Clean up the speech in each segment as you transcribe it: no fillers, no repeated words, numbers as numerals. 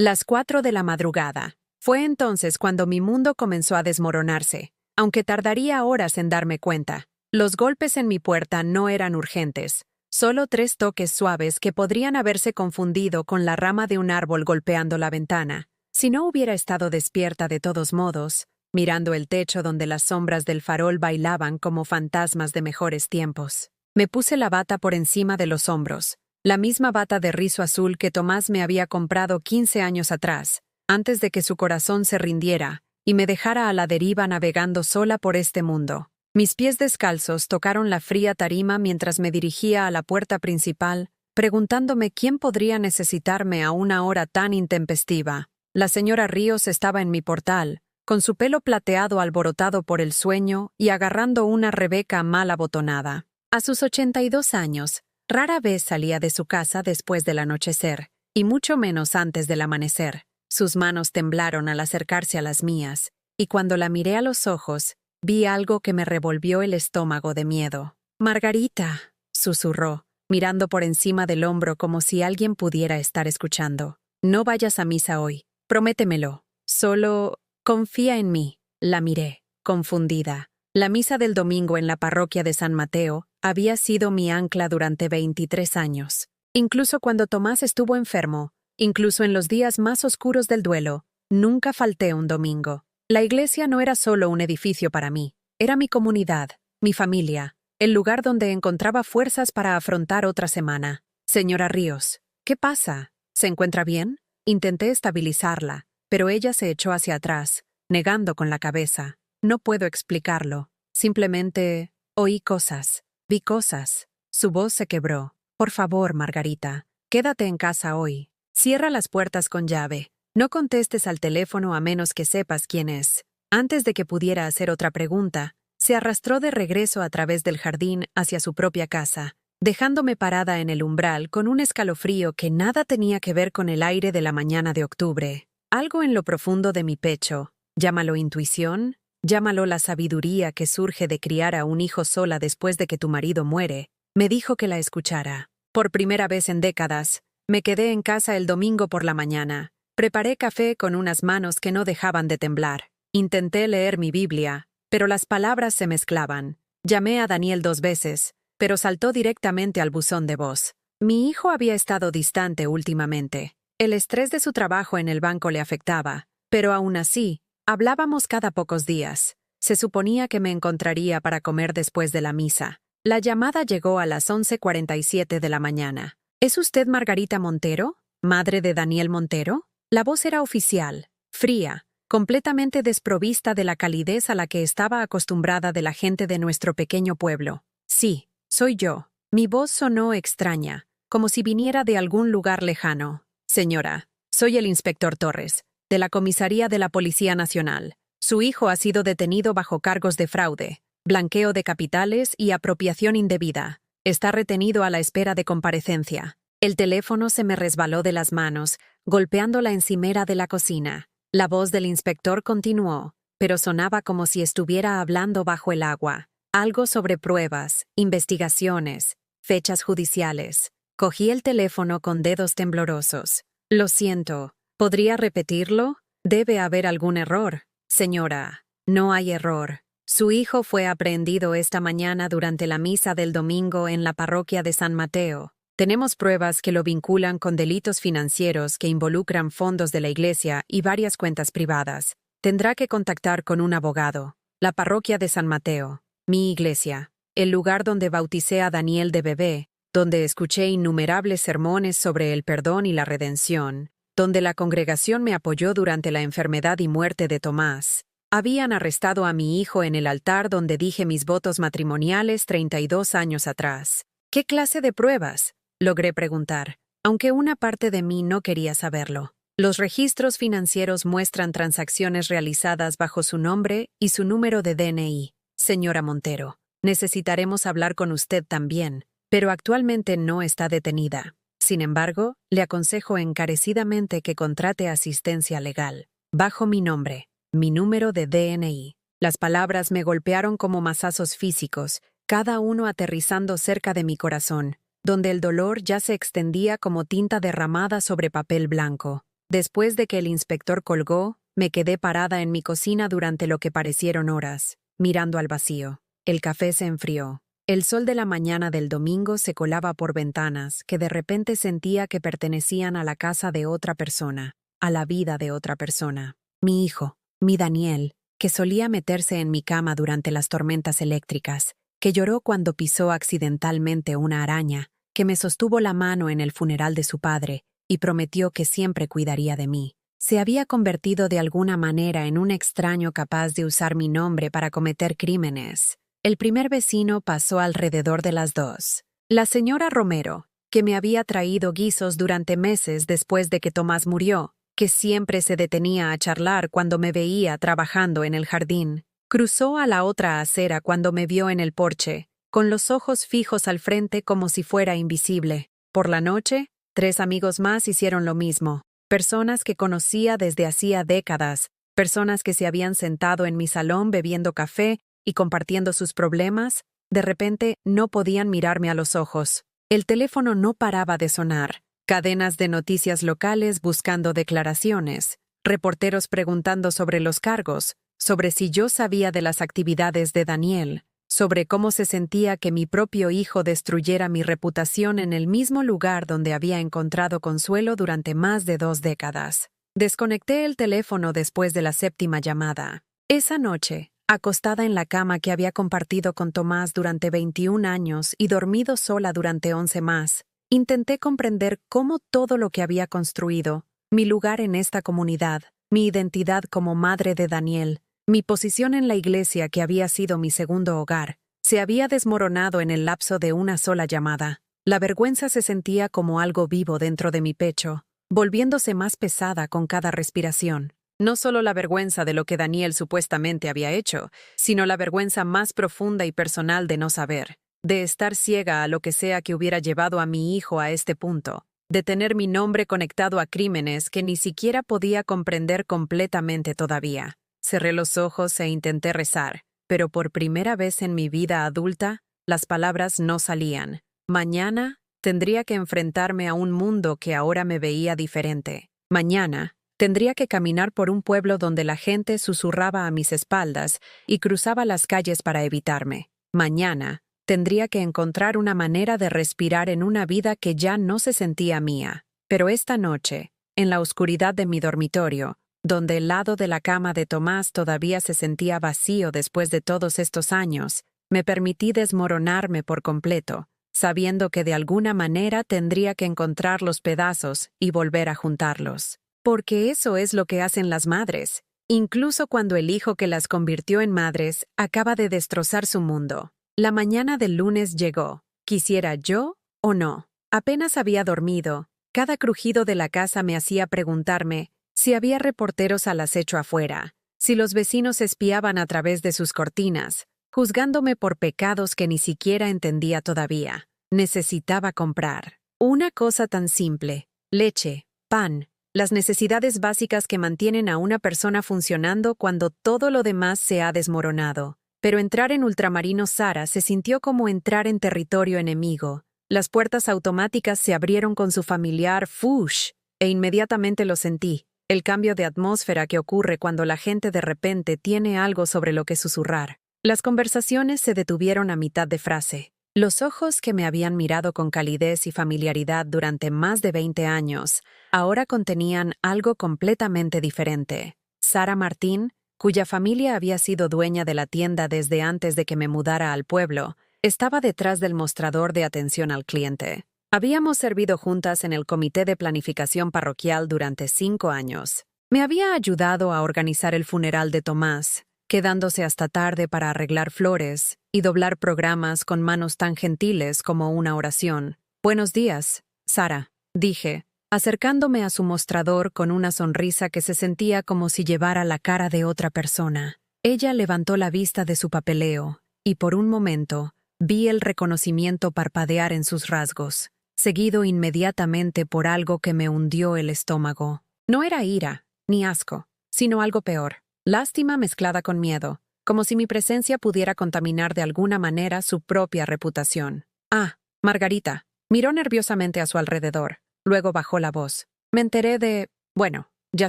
Las 4 de la madrugada. Fue entonces cuando mi mundo comenzó a desmoronarse, aunque tardaría horas en darme cuenta. Los golpes en mi puerta no eran urgentes, solo 3 toques suaves que podrían haberse confundido con la rama de un árbol golpeando la ventana. Si no hubiera estado despierta de todos modos, mirando el techo donde las sombras del farol bailaban como fantasmas de mejores tiempos. Me puse la bata por encima de los hombros, la misma bata de rizo azul que Tomás me había comprado 15 años atrás, antes de que su corazón se rindiera y me dejara a la deriva navegando sola por este mundo. Mis pies descalzos tocaron la fría tarima mientras me dirigía a la puerta principal, preguntándome quién podría necesitarme a una hora tan intempestiva. La señora Ríos estaba en mi portal, con su pelo plateado alborotado por el sueño y agarrando una Rebeca mal abotonada. A sus 82 años, rara vez salía de su casa después del anochecer, y mucho menos antes del amanecer. Sus manos temblaron al acercarse a las mías, y cuando la miré a los ojos, vi algo que me revolvió el estómago de miedo. «Margarita», susurró, mirando por encima del hombro como si alguien pudiera estar escuchando. «No vayas a misa hoy. Prométemelo. Solo confía en mí». La miré, confundida. La misa del domingo en la parroquia de San Mateo había sido mi ancla durante 23 años. Incluso cuando Tomás estuvo enfermo, incluso en los días más oscuros del duelo, nunca falté un domingo. La iglesia no era solo un edificio para mí, era mi comunidad, mi familia, el lugar donde encontraba fuerzas para afrontar otra semana. «Señora Ríos, ¿qué pasa? ¿Se encuentra bien?» Intenté estabilizarla, pero ella se echó hacia atrás, negando con la cabeza. «No puedo explicarlo. Simplemente oí cosas, vi cosas». Su voz se quebró. «Por favor, Margarita, quédate en casa hoy. Cierra las puertas con llave. No contestes al teléfono a menos que sepas quién es». Antes de que pudiera hacer otra pregunta, se arrastró de regreso a través del jardín hacia su propia casa, dejándome parada en el umbral con un escalofrío que nada tenía que ver con el aire de la mañana de octubre. Algo en lo profundo de mi pecho, llámalo intuición, llámalo la sabiduría que surge de criar a un hijo sola después de que tu marido muere, me dijo que la escuchara. Por primera vez en décadas, me quedé en casa el domingo por la mañana. Preparé café con unas manos que no dejaban de temblar. Intenté leer mi Biblia, pero las palabras se mezclaban. Llamé a Daniel 2 veces, pero saltó directamente al buzón de voz. Mi hijo había estado distante últimamente. El estrés de su trabajo en el banco le afectaba, pero aún así, hablábamos cada pocos días. Se suponía que me encontraría para comer después de la misa. La llamada llegó a las 11:47 de la mañana. «¿Es usted Margarita Montero? ¿Madre de Daniel Montero?» La voz era oficial, fría, completamente desprovista de la calidez a la que estaba acostumbrada de la gente de nuestro pequeño pueblo. «Sí, soy yo». Mi voz sonó extraña, como si viniera de algún lugar lejano. «Señora, soy el inspector Torres, de la Comisaría de la Policía Nacional. Su hijo ha sido detenido bajo cargos de fraude, blanqueo de capitales y apropiación indebida. Está retenido a la espera de comparecencia». El teléfono se me resbaló de las manos, golpeando la encimera de la cocina. La voz del inspector continuó, pero sonaba como si estuviera hablando bajo el agua. Algo sobre pruebas, investigaciones, fechas judiciales. Cogí el teléfono con dedos temblorosos. «Lo siento. ¿Podría repetirlo? Debe haber algún error». «Señora, no hay error. Su hijo fue aprehendido esta mañana durante la misa del domingo en la parroquia de San Mateo. Tenemos pruebas que lo vinculan con delitos financieros que involucran fondos de la iglesia y varias cuentas privadas. Tendrá que contactar con un abogado». La parroquia de San Mateo, mi iglesia, el lugar donde bauticé a Daniel de bebé, donde escuché innumerables sermones sobre el perdón y la redención, donde la congregación me apoyó durante la enfermedad y muerte de Tomás. Habían arrestado a mi hijo en el altar donde dije mis votos matrimoniales 32 años atrás. «¿Qué clase de pruebas?», logré preguntar, aunque una parte de mí no quería saberlo. «Los registros financieros muestran transacciones realizadas bajo su nombre y su número de DNI. Señora Montero, necesitaremos hablar con usted también, pero actualmente no está detenida. Sin embargo, le aconsejo encarecidamente que contrate asistencia legal, bajo mi nombre, mi número de DNI». Las palabras me golpearon como mazazos físicos, cada uno aterrizando cerca de mi corazón, donde el dolor ya se extendía como tinta derramada sobre papel blanco. Después de que el inspector colgó, me quedé parada en mi cocina durante lo que parecieron horas, mirando al vacío. El café se enfrió. El sol de la mañana del domingo se colaba por ventanas que de repente sentía que pertenecían a la casa de otra persona, a la vida de otra persona. Mi hijo, mi Daniel, que solía meterse en mi cama durante las tormentas eléctricas, que lloró cuando pisó accidentalmente una araña, que me sostuvo la mano en el funeral de su padre y prometió que siempre cuidaría de mí. Se había convertido de alguna manera en un extraño capaz de usar mi nombre para cometer crímenes. El primer vecino pasó alrededor de las 2. La señora Romero, que me había traído guisos durante meses después de que Tomás murió, que siempre se detenía a charlar cuando me veía trabajando en el jardín, cruzó a la otra acera cuando me vio en el porche, con los ojos fijos al frente como si fuera invisible. Por la noche, 3 amigos más hicieron lo mismo. Personas que conocía desde hacía décadas, personas que se habían sentado en mi salón bebiendo café y compartiendo sus problemas, de repente no podían mirarme a los ojos. El teléfono no paraba de sonar. Cadenas de noticias locales buscando declaraciones, reporteros preguntando sobre los cargos, sobre si yo sabía de las actividades de Daniel, sobre cómo se sentía que mi propio hijo destruyera mi reputación en el mismo lugar donde había encontrado consuelo durante más de 2 décadas. Desconecté el teléfono después de la 7ª llamada. Esa noche, acostada en la cama que había compartido con Tomás durante 21 años y dormido sola durante 11 más, intenté comprender cómo todo lo que había construido, mi lugar en esta comunidad, mi identidad como madre de Daniel, mi posición en la iglesia que había sido mi segundo hogar, se había desmoronado en el lapso de una sola llamada. La vergüenza se sentía como algo vivo dentro de mi pecho, volviéndose más pesada con cada respiración. No solo la vergüenza de lo que Daniel supuestamente había hecho, sino la vergüenza más profunda y personal de no saber, de estar ciega a lo que sea que hubiera llevado a mi hijo a este punto, de tener mi nombre conectado a crímenes que ni siquiera podía comprender completamente todavía. Cerré los ojos e intenté rezar, pero por primera vez en mi vida adulta, las palabras no salían. Mañana tendría que enfrentarme a un mundo que ahora me veía diferente. Mañana tendría que caminar por un pueblo donde la gente susurraba a mis espaldas y cruzaba las calles para evitarme. Mañana tendría que encontrar una manera de respirar en una vida que ya no se sentía mía. Pero esta noche, en la oscuridad de mi dormitorio, donde el lado de la cama de Tomás todavía se sentía vacío después de todos estos años, me permití desmoronarme por completo, sabiendo que de alguna manera tendría que encontrar los pedazos y volver a juntarlos. Porque eso es lo que hacen las madres, incluso cuando el hijo que las convirtió en madres acaba de destrozar su mundo. La mañana del lunes llegó, quisiera yo o no. Apenas había dormido. Cada crujido de la casa me hacía preguntarme si había reporteros al acecho afuera, si los vecinos espiaban a través de sus cortinas, juzgándome por pecados que ni siquiera entendía todavía. Necesitaba comprar una cosa tan simple: leche, pan, las necesidades básicas que mantienen a una persona funcionando cuando todo lo demás se ha desmoronado. Pero entrar en Ultramarino Sara se sintió como entrar en territorio enemigo. Las puertas automáticas se abrieron con su familiar "fush", e inmediatamente lo sentí. El cambio de atmósfera que ocurre cuando la gente de repente tiene algo sobre lo que susurrar. Las conversaciones se detuvieron a mitad de frase. Los ojos que me habían mirado con calidez y familiaridad durante más de 20 años, ahora contenían algo completamente diferente. Sara Martín, cuya familia había sido dueña de la tienda desde antes de que me mudara al pueblo, estaba detrás del mostrador de atención al cliente. Habíamos servido juntas en el comité de planificación parroquial durante 5 años. Me había ayudado a organizar el funeral de Tomás, quedándose hasta tarde para arreglar flores y doblar programas con manos tan gentiles como una oración. «Buenos días, Sara», dije, acercándome a su mostrador con una sonrisa que se sentía como si llevara la cara de otra persona. Ella levantó la vista de su papeleo, y por un momento vi el reconocimiento parpadear en sus rasgos, seguido inmediatamente por algo que me hundió el estómago. No era ira, ni asco, sino algo peor, lástima mezclada con miedo, como si mi presencia pudiera contaminar de alguna manera su propia reputación. «Ah, Margarita», miró nerviosamente a su alrededor, luego bajó la voz. «Me enteré de... Bueno, ya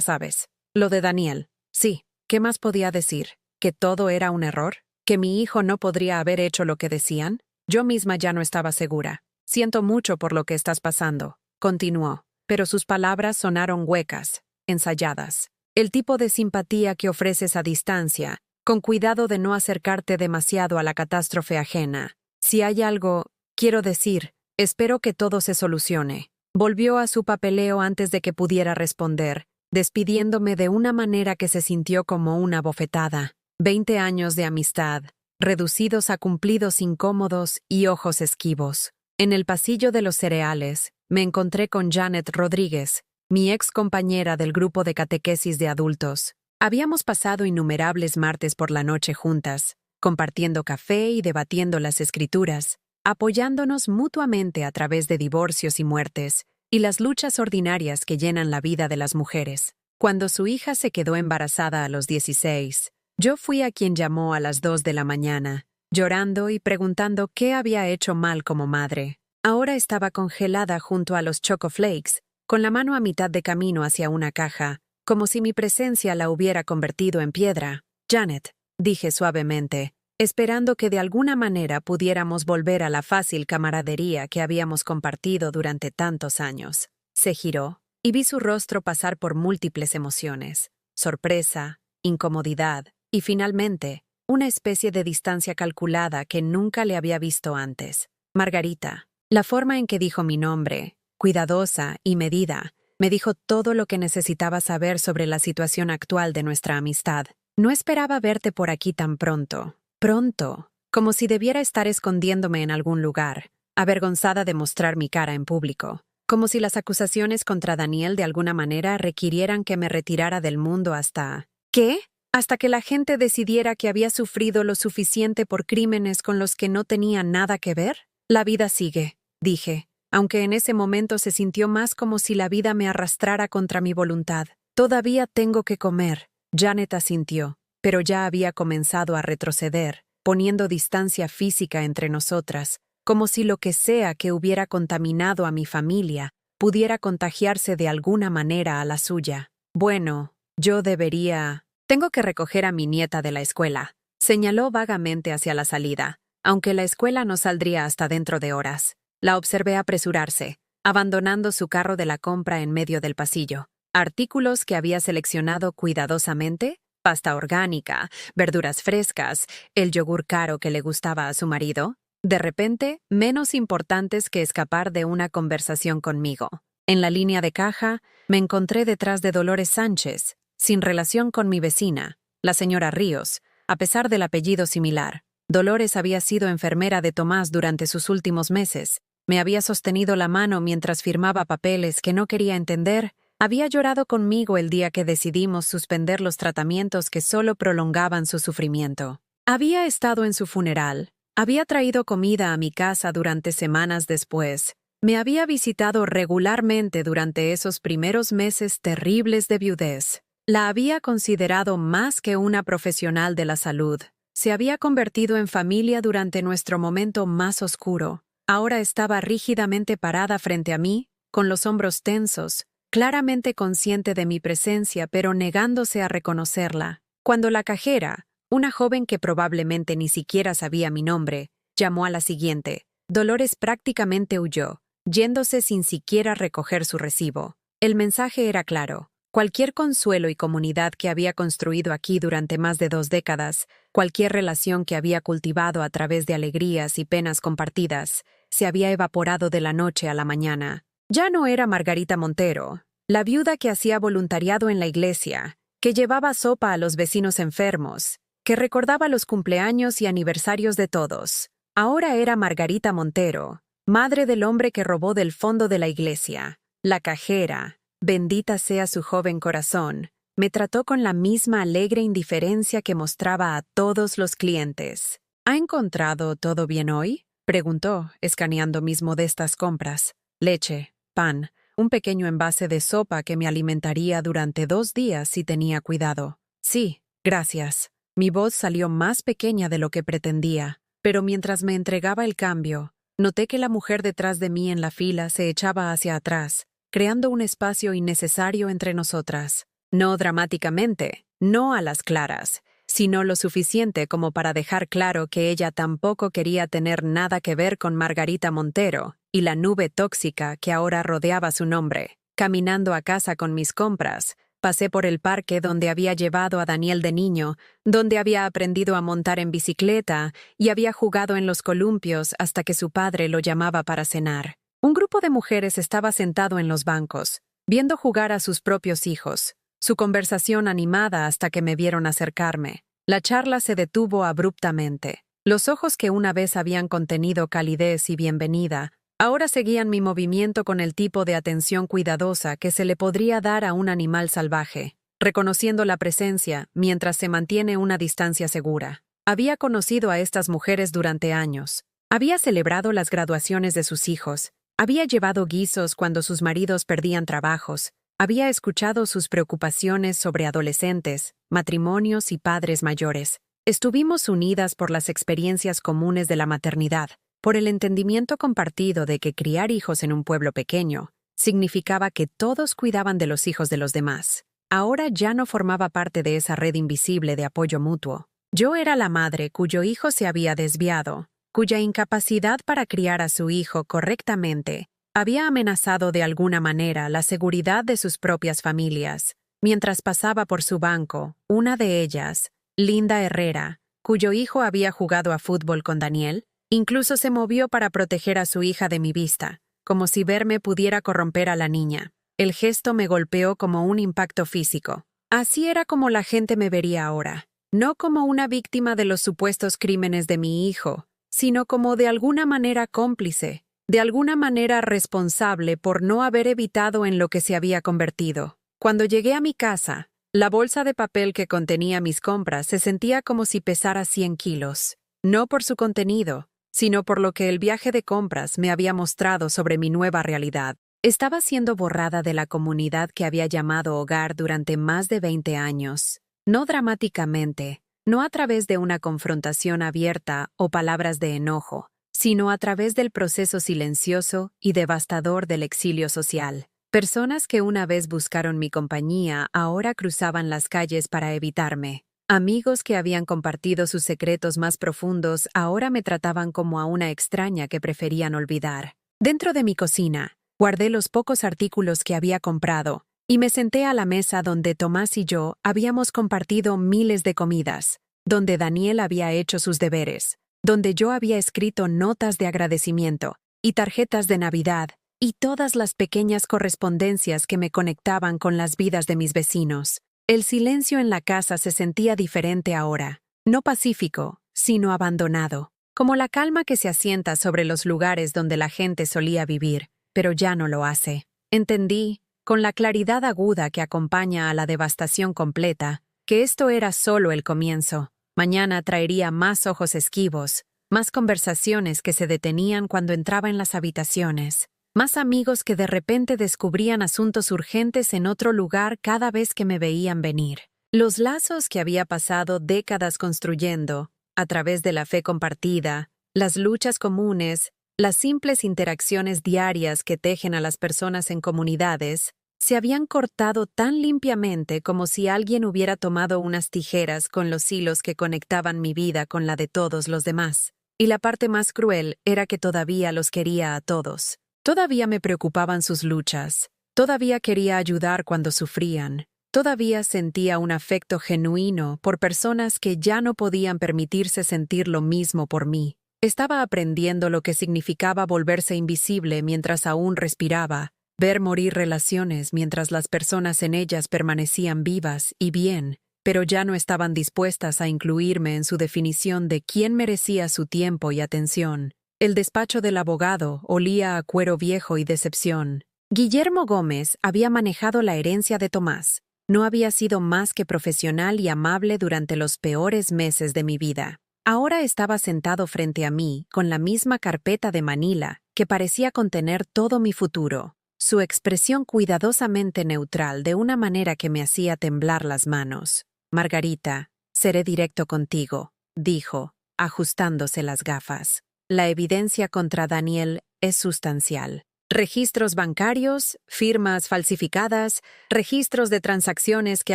sabes. Lo de Daniel. Sí, ¿qué más podía decir? ¿Que todo era un error? ¿Que mi hijo no podría haber hecho lo que decían? Yo misma ya no estaba segura. Siento mucho por lo que estás pasando, continuó, pero sus palabras sonaron huecas, ensayadas. El tipo de simpatía que ofreces a distancia, con cuidado de no acercarte demasiado a la catástrofe ajena. Si hay algo, quiero decir, espero que todo se solucione. Volvió a su papeleo antes de que pudiera responder, despidiéndome de una manera que se sintió como una bofetada. 20 años de amistad, reducidos a cumplidos incómodos y ojos esquivos. En el pasillo de los cereales, me encontré con Janet Rodríguez, mi ex compañera del grupo de catequesis de adultos. Habíamos pasado innumerables martes por la noche juntas, compartiendo café y debatiendo las escrituras, apoyándonos mutuamente a través de divorcios y muertes, y las luchas ordinarias que llenan la vida de las mujeres. Cuando su hija se quedó embarazada a los 16, yo fui a quien llamó a las 2 de la mañana, llorando y preguntando qué había hecho mal como madre. Ahora estaba congelada junto a los Choco Flakes, con la mano a mitad de camino hacia una caja, como si mi presencia la hubiera convertido en piedra. Janet, dije suavemente, esperando que de alguna manera pudiéramos volver a la fácil camaradería que habíamos compartido durante tantos años. Se giró, y vi su rostro pasar por múltiples emociones: sorpresa, incomodidad, y finalmente, una especie de distancia calculada que nunca le había visto antes. Margarita. La forma en que dijo mi nombre, cuidadosa y medida, me dijo todo lo que necesitaba saber sobre la situación actual de nuestra amistad. No esperaba verte por aquí tan pronto. Pronto, como si debiera estar escondiéndome en algún lugar, avergonzada de mostrar mi cara en público, como si las acusaciones contra Daniel de alguna manera requirieran que me retirara del mundo hasta... ¿Qué? Hasta que la gente decidiera que había sufrido lo suficiente por crímenes con los que no tenía nada que ver. La vida sigue, dije, aunque en ese momento se sintió más como si la vida me arrastrara contra mi voluntad. Todavía tengo que comer. Janet asintió, pero ya había comenzado a retroceder, poniendo distancia física entre nosotras, como si lo que sea que hubiera contaminado a mi familia pudiera contagiarse de alguna manera a la suya. Bueno, yo debería... Tengo que recoger a mi nieta de la escuela. Señaló vagamente hacia la salida, aunque la escuela no saldría hasta dentro de horas. La observé apresurarse, abandonando su carro de la compra en medio del pasillo. Artículos que había seleccionado cuidadosamente, pasta orgánica, verduras frescas, el yogur caro que le gustaba a su marido, de repente, menos importantes que escapar de una conversación conmigo. En la línea de caja, me encontré detrás de Dolores Sánchez, sin relación con mi vecina, la señora Ríos, a pesar del apellido similar. Dolores había sido enfermera de Tomás durante sus últimos meses. Me había sostenido la mano mientras firmaba papeles que no quería entender. Había llorado conmigo el día que decidimos suspender los tratamientos que solo prolongaban su sufrimiento. Había estado en su funeral. Había traído comida a mi casa durante semanas después. Me había visitado regularmente durante esos primeros meses terribles de viudez. La había considerado más que una profesional de la salud. Se había convertido en familia durante nuestro momento más oscuro. Ahora estaba rígidamente parada frente a mí, con los hombros tensos, claramente consciente de mi presencia pero negándose a reconocerla. Cuando la cajera, una joven que probablemente ni siquiera sabía mi nombre, llamó a la siguiente, Dolores prácticamente huyó, yéndose sin siquiera recoger su recibo. El mensaje era claro. Cualquier consuelo y comunidad que había construido aquí durante más de 2 décadas, cualquier relación que había cultivado a través de alegrías y penas compartidas, se había evaporado de la noche a la mañana. Ya no era Margarita Montero, la viuda que hacía voluntariado en la iglesia, que llevaba sopa a los vecinos enfermos, que recordaba los cumpleaños y aniversarios de todos. Ahora era Margarita Montero, madre del hombre que robó del fondo de la iglesia, la cajera. Bendita sea su joven corazón, me trató con la misma alegre indiferencia que mostraba a todos los clientes. ¿Ha encontrado todo bien hoy?, preguntó, escaneando mis modestas compras. Leche, pan, un pequeño envase de sopa que me alimentaría durante 2 días si tenía cuidado. Sí, gracias. Mi voz salió más pequeña de lo que pretendía, pero mientras me entregaba el cambio, noté que la mujer detrás de mí en la fila se echaba hacia atrás, creando un espacio innecesario entre nosotras. No dramáticamente, no a las claras, sino lo suficiente como para dejar claro que ella tampoco quería tener nada que ver con Margarita Montero y la nube tóxica que ahora rodeaba su nombre. Caminando a casa con mis compras, pasé por el parque donde había llevado a Daniel de niño, donde había aprendido a montar en bicicleta y había jugado en los columpios hasta que su padre lo llamaba para cenar. Un grupo de mujeres estaba sentado en los bancos, viendo jugar a sus propios hijos, su conversación animada hasta que me vieron acercarme. La charla se detuvo abruptamente. Los ojos que una vez habían contenido calidez y bienvenida, ahora seguían mi movimiento con el tipo de atención cuidadosa que se le podría dar a un animal salvaje, reconociendo la presencia mientras se mantiene una distancia segura. Había conocido a estas mujeres durante años. Había celebrado las graduaciones de sus hijos. Había llevado guisos cuando sus maridos perdían trabajos. Había escuchado sus preocupaciones sobre adolescentes, matrimonios y padres mayores. Estuvimos unidas por las experiencias comunes de la maternidad, por el entendimiento compartido de que criar hijos en un pueblo pequeño significaba que todos cuidaban de los hijos de los demás. Ahora ya no formaba parte de esa red invisible de apoyo mutuo. Yo era la madre cuyo hijo se había desviado, cuya incapacidad para criar a su hijo correctamente había amenazado de alguna manera la seguridad de sus propias familias. Mientras pasaba por su banco, una de ellas, Linda Herrera, cuyo hijo había jugado a fútbol con Daniel, incluso se movió para proteger a su hija de mi vista, como si verme pudiera corromper a la niña. El gesto me golpeó como un impacto físico. Así era como la gente me vería ahora, no como una víctima de los supuestos crímenes de mi hijo, sino como de alguna manera cómplice, de alguna manera responsable por no haber evitado en lo que se había convertido. Cuando llegué a mi casa, la bolsa de papel que contenía mis compras se sentía como si pesara 100 kilos, no por su contenido, sino por lo que el viaje de compras me había mostrado sobre mi nueva realidad. Estaba siendo borrada de la comunidad que había llamado hogar durante más de 20 años. No dramáticamente, no a través de una confrontación abierta o palabras de enojo, sino a través del proceso silencioso y devastador del exilio social. Personas que una vez buscaron mi compañía ahora cruzaban las calles para evitarme. Amigos que habían compartido sus secretos más profundos ahora me trataban como a una extraña que preferían olvidar. Dentro de mi cocina, guardé los pocos artículos que había comprado y me senté a la mesa donde Tomás y yo habíamos compartido miles de comidas, donde Daniel había hecho sus deberes, donde yo había escrito notas de agradecimiento y tarjetas de Navidad y todas las pequeñas correspondencias que me conectaban con las vidas de mis vecinos. El silencio en la casa se sentía diferente ahora, no pacífico, sino abandonado, como la calma que se asienta sobre los lugares donde la gente solía vivir, pero ya no lo hace. Entendí, con la claridad aguda que acompaña a la devastación completa, que esto era solo el comienzo. Mañana traería más ojos esquivos, más conversaciones que se detenían cuando entraba en las habitaciones, más amigos que de repente descubrían asuntos urgentes en otro lugar cada vez que me veían venir. Los lazos que había pasado décadas construyendo, a través de la fe compartida, las luchas comunes, las simples interacciones diarias que tejen a las personas en comunidades, se habían cortado tan limpiamente como si alguien hubiera tomado unas tijeras con los hilos que conectaban mi vida con la de todos los demás. Y la parte más cruel era que todavía los quería a todos. Todavía me preocupaban sus luchas, todavía quería ayudar cuando sufrían, todavía sentía un afecto genuino por personas que ya no podían permitirse sentir lo mismo por mí. Estaba aprendiendo lo que significaba volverse invisible mientras aún respiraba, ver morir relaciones mientras las personas en ellas permanecían vivas y bien, pero ya no estaban dispuestas a incluirme en su definición de quién merecía su tiempo y atención. El despacho del abogado olía a cuero viejo y decepción. Guillermo Gómez había manejado la herencia de Tomás. No había sido más que profesional y amable durante los peores meses de mi vida. Ahora estaba sentado frente a mí con la misma carpeta de Manila que parecía contener todo mi futuro. Su expresión cuidadosamente neutral de una manera que me hacía temblar las manos. «Margarita, seré directo contigo», dijo, ajustándose las gafas. La evidencia contra Daniel es sustancial. Registros bancarios, firmas falsificadas, registros de transacciones que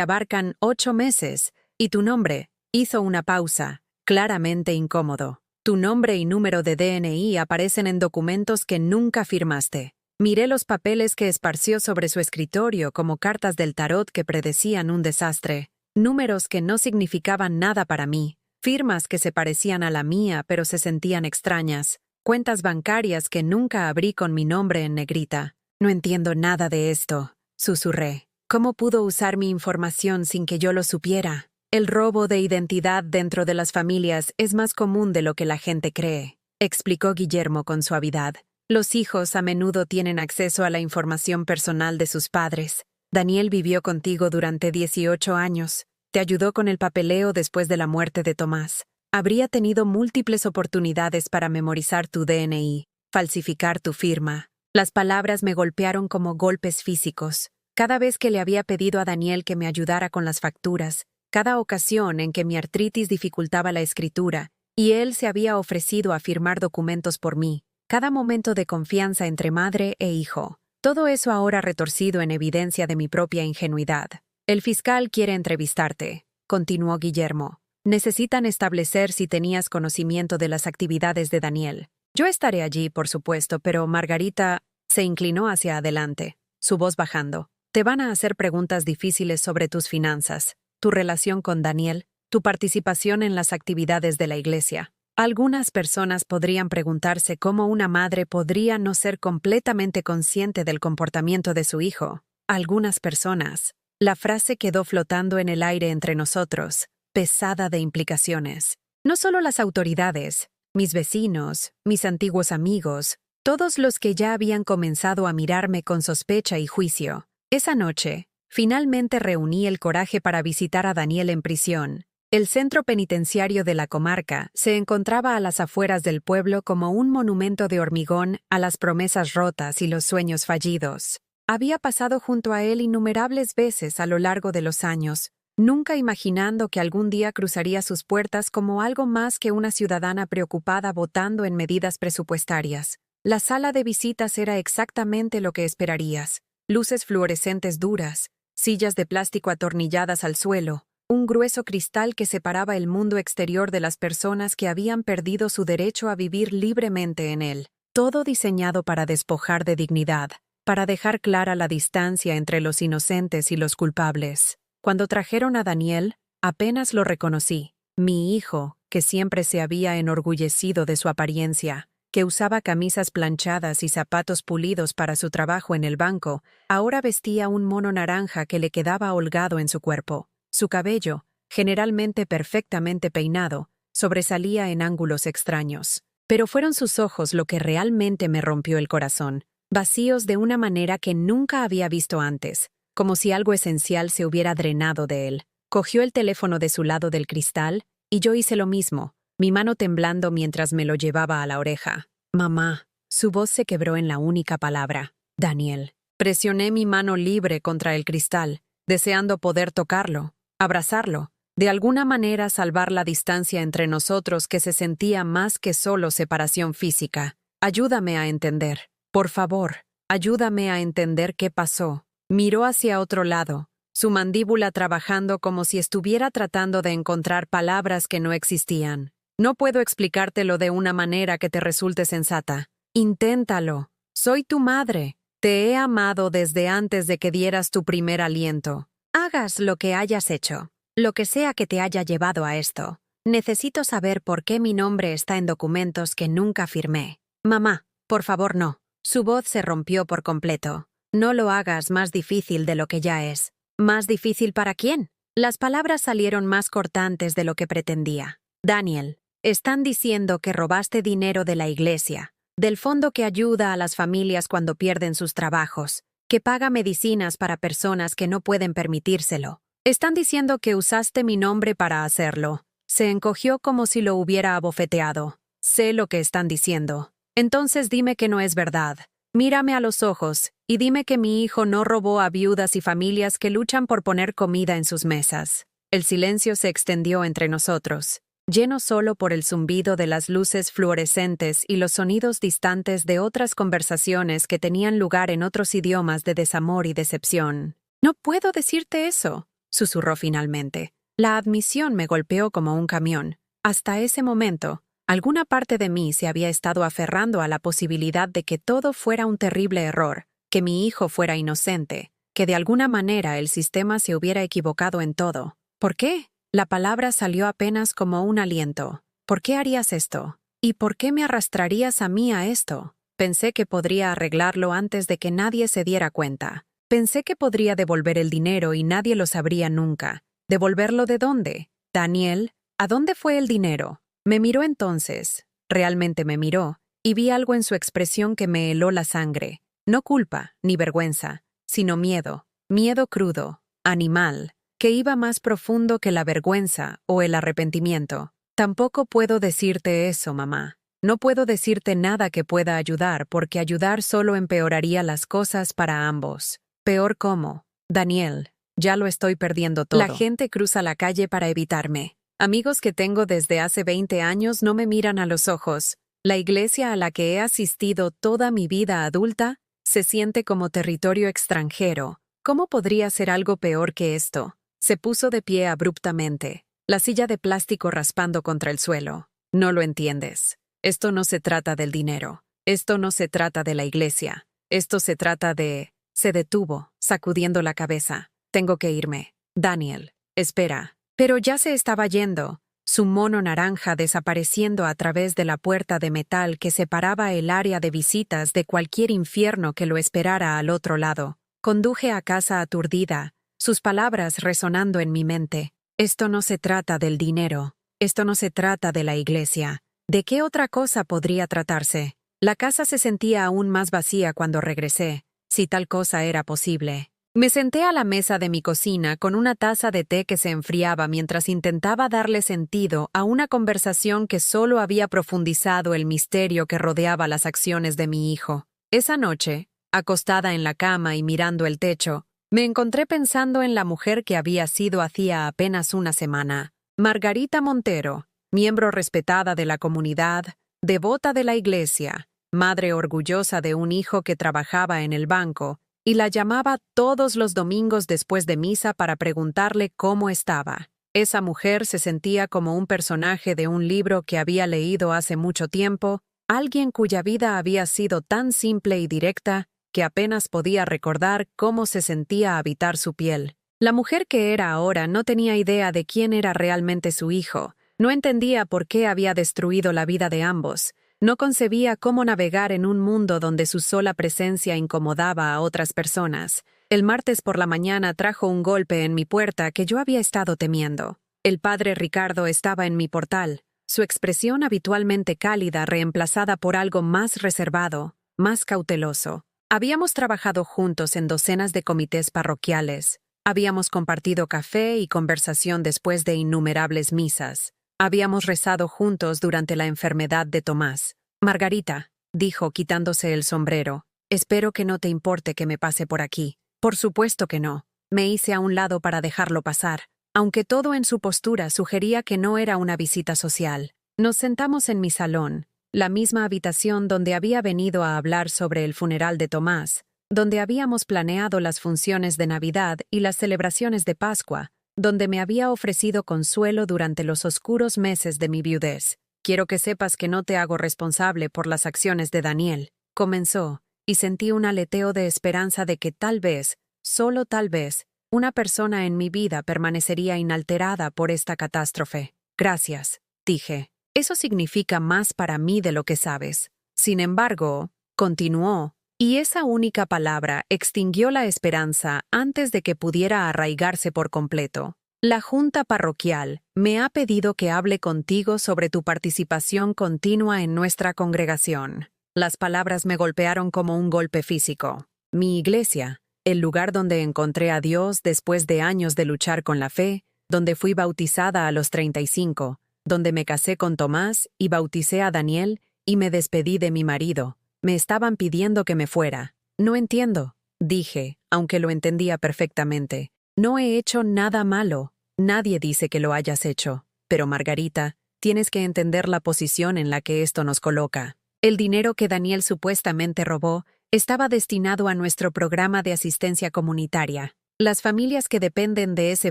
abarcan 8 meses. Y tu nombre. Hizo una pausa, claramente incómodo. Tu nombre y número de DNI aparecen en documentos que nunca firmaste. Miré los papeles que esparció sobre su escritorio como cartas del tarot que predecían un desastre. Números que no significaban nada para mí. Firmas que se parecían a la mía pero se sentían extrañas. Cuentas bancarias que nunca abrí con mi nombre en negrita. No entiendo nada de esto, susurré. ¿Cómo pudo usar mi información sin que yo lo supiera? El robo de identidad dentro de las familias es más común de lo que la gente cree, explicó Guillermo con suavidad. Los hijos a menudo tienen acceso a la información personal de sus padres. Daniel vivió contigo durante 18 años. Te ayudó con el papeleo después de la muerte de Tomás. Habría tenido múltiples oportunidades para memorizar tu DNI, falsificar tu firma. Las palabras me golpearon como golpes físicos. Cada vez que le había pedido a Daniel que me ayudara con las facturas, cada ocasión en que mi artritis dificultaba la escritura, y él se había ofrecido a firmar documentos por mí, cada momento de confianza entre madre e hijo. Todo eso ahora retorcido en evidencia de mi propia ingenuidad. El fiscal quiere entrevistarte, continuó Guillermo. Necesitan establecer si tenías conocimiento de las actividades de Daniel. Yo estaré allí, por supuesto, pero Margarita se inclinó hacia adelante, su voz bajando. Te van a hacer preguntas difíciles sobre tus finanzas, tu relación con Daniel, tu participación en las actividades de la iglesia. Algunas personas podrían preguntarse cómo una madre podría no ser completamente consciente del comportamiento de su hijo. Algunas personas. La frase quedó flotando en el aire entre nosotros, pesada de implicaciones. No solo las autoridades, mis vecinos, mis antiguos amigos, todos los que ya habían comenzado a mirarme con sospecha y juicio. Esa noche, finalmente reuní el coraje para visitar a Daniel en prisión. El centro penitenciario de la comarca se encontraba a las afueras del pueblo como un monumento de hormigón a las promesas rotas y los sueños fallidos. Había pasado junto a él innumerables veces a lo largo de los años, nunca imaginando que algún día cruzaría sus puertas como algo más que una ciudadana preocupada votando en medidas presupuestarias. La sala de visitas era exactamente lo que esperarías. Luces fluorescentes duras, sillas de plástico atornilladas al suelo, un grueso cristal que separaba el mundo exterior de las personas que habían perdido su derecho a vivir libremente en él. Todo diseñado para despojar de dignidad, para dejar clara la distancia entre los inocentes y los culpables. Cuando trajeron a Daniel, apenas lo reconocí. Mi hijo, que siempre se había enorgullecido de su apariencia, que usaba camisas planchadas y zapatos pulidos para su trabajo en el banco, ahora vestía un mono naranja que le quedaba holgado en su cuerpo. Su cabello, generalmente perfectamente peinado, sobresalía en ángulos extraños. Pero fueron sus ojos lo que realmente me rompió el corazón, vacíos de una manera que nunca había visto antes, como si algo esencial se hubiera drenado de él. Cogió el teléfono de su lado del cristal, y yo hice lo mismo, mi mano temblando mientras me lo llevaba a la oreja. «Mamá». Su voz se quebró en la única palabra. «Daniel». Presioné mi mano libre contra el cristal, deseando poder tocarlo, abrazarlo, de alguna manera salvar la distancia entre nosotros que se sentía más que solo separación física. «Ayúdame a entender. Por favor, ayúdame a entender qué pasó». Miró hacia otro lado, su mandíbula trabajando como si estuviera tratando de encontrar palabras que no existían. «No puedo explicártelo de una manera que te resulte sensata. Inténtalo. Soy tu madre. Te he amado desde antes de que dieras tu primer aliento. Hagas lo que hayas hecho, lo que sea que te haya llevado a esto. Necesito saber por qué mi nombre está en documentos que nunca firmé. Mamá, por favor no». Su voz se rompió por completo. «No lo hagas más difícil de lo que ya es». ¿Más difícil para quién? Las palabras salieron más cortantes de lo que pretendía. «Daniel, están diciendo que robaste dinero de la iglesia, del fondo que ayuda a las familias cuando pierden sus trabajos, que paga medicinas para personas que no pueden permitírselo. Están diciendo que usaste mi nombre para hacerlo». Se encogió como si lo hubiera abofeteado. «Sé lo que están diciendo. Entonces dime que no es verdad. Mírame a los ojos y dime que mi hijo no robó a viudas y familias que luchan por poner comida en sus mesas». El silencio se extendió entre nosotros. lleno solo por el zumbido de las luces fluorescentes y los sonidos distantes de otras conversaciones que tenían lugar en otros idiomas de desamor y decepción. «No puedo decirte eso», susurró finalmente. La admisión me golpeó como un camión. Hasta ese momento, alguna parte de mí se había estado aferrando a la posibilidad de que todo fuera un terrible error, que mi hijo fuera inocente, que de alguna manera el sistema se hubiera equivocado en todo. ¿Por qué? La palabra salió apenas como un aliento. ¿Por qué harías esto? ¿Y por qué me arrastrarías a mí a esto? Pensé que podría arreglarlo antes de que nadie se diera cuenta. Pensé que podría devolver el dinero y nadie lo sabría nunca. ¿Devolverlo de dónde? Daniel, ¿a dónde fue el dinero? Me miró entonces. Realmente me miró, y vi algo en su expresión que me heló la sangre. No culpa, ni vergüenza, sino miedo. Miedo crudo, animal, que iba más profundo que la vergüenza o el arrepentimiento. Tampoco puedo decirte eso, mamá. No puedo decirte nada que pueda ayudar porque ayudar solo empeoraría las cosas para ambos. Peor cómo. Daniel, ya lo estoy perdiendo todo. La gente cruza la calle para evitarme. Amigos que tengo desde hace 20 años no me miran a los ojos. La iglesia a la que he asistido toda mi vida adulta se siente como territorio extranjero. ¿Cómo podría ser algo peor que esto? Se puso de pie abruptamente, la silla de plástico raspando contra el suelo. No lo entiendes. Esto no se trata del dinero. Esto no se trata de la iglesia. Esto se trata de... Se detuvo, sacudiendo la cabeza. Tengo que irme. Daniel, espera. Pero ya se estaba yendo, su mono naranja desapareciendo a través de la puerta de metal que separaba el área de visitas de cualquier infierno que lo esperara al otro lado. Conduje a casa aturdida, sus palabras resonando en mi mente. Esto no se trata del dinero. Esto no se trata de la iglesia. ¿De qué otra cosa podría tratarse? La casa se sentía aún más vacía cuando regresé, si tal cosa era posible. Me senté a la mesa de mi cocina con una taza de té que se enfriaba mientras intentaba darle sentido a una conversación que solo había profundizado el misterio que rodeaba las acciones de mi hijo. Esa noche, acostada en la cama y mirando el techo, me encontré pensando en la mujer que había sido hacía apenas una semana. Margarita Montero, miembro respetada de la comunidad, devota de la iglesia, madre orgullosa de un hijo que trabajaba en el banco, y la llamaba todos los domingos después de misa para preguntarle cómo estaba. Esa mujer se sentía como un personaje de un libro que había leído hace mucho tiempo, alguien cuya vida había sido tan simple y directa que apenas podía recordar cómo se sentía habitar su piel. La mujer que era ahora no tenía idea de quién era realmente su hijo, no entendía por qué había destruido la vida de ambos, no concebía cómo navegar en un mundo donde su sola presencia incomodaba a otras personas. El martes por la mañana trajo un golpe en mi puerta que yo había estado temiendo. El padre Ricardo estaba en mi portal, su expresión habitualmente cálida reemplazada por algo más reservado, más cauteloso. Habíamos trabajado juntos en docenas de comités parroquiales. Habíamos compartido café y conversación después de innumerables misas. Habíamos rezado juntos durante la enfermedad de Tomás. Margarita, dijo quitándose el sombrero, espero que no te importe que me pase por aquí. Por supuesto que no. Me hice a un lado para dejarlo pasar, aunque todo en su postura sugería que no era una visita social. Nos sentamos en mi salón, la misma habitación donde había venido a hablar sobre el funeral de Tomás, donde habíamos planeado las funciones de Navidad y las celebraciones de Pascua, donde me había ofrecido consuelo durante los oscuros meses de mi viudez. Quiero que sepas que no te hago responsable por las acciones de Daniel, comenzó, y sentí un aleteo de esperanza de que tal vez, solo tal vez, una persona en mi vida permanecería inalterada por esta catástrofe. Gracias, dije. Eso significa más para mí de lo que sabes. Sin embargo, continuó, y esa única palabra extinguió la esperanza antes de que pudiera arraigarse por completo. La Junta Parroquial me ha pedido que hable contigo sobre tu participación continua en nuestra congregación. Las palabras me golpearon como un golpe físico. Mi iglesia, el lugar donde encontré a Dios después de años de luchar con la fe, donde fui bautizada a los 35, donde me casé con Tomás y bauticé a Daniel y me despedí de mi marido. Me estaban pidiendo que me fuera. No entiendo, dije, aunque lo entendía perfectamente. No he hecho nada malo. Nadie dice que lo hayas hecho. Pero Margarita, tienes que entender la posición en la que esto nos coloca. El dinero que Daniel supuestamente robó estaba destinado a nuestro programa de asistencia comunitaria. Las familias que dependen de ese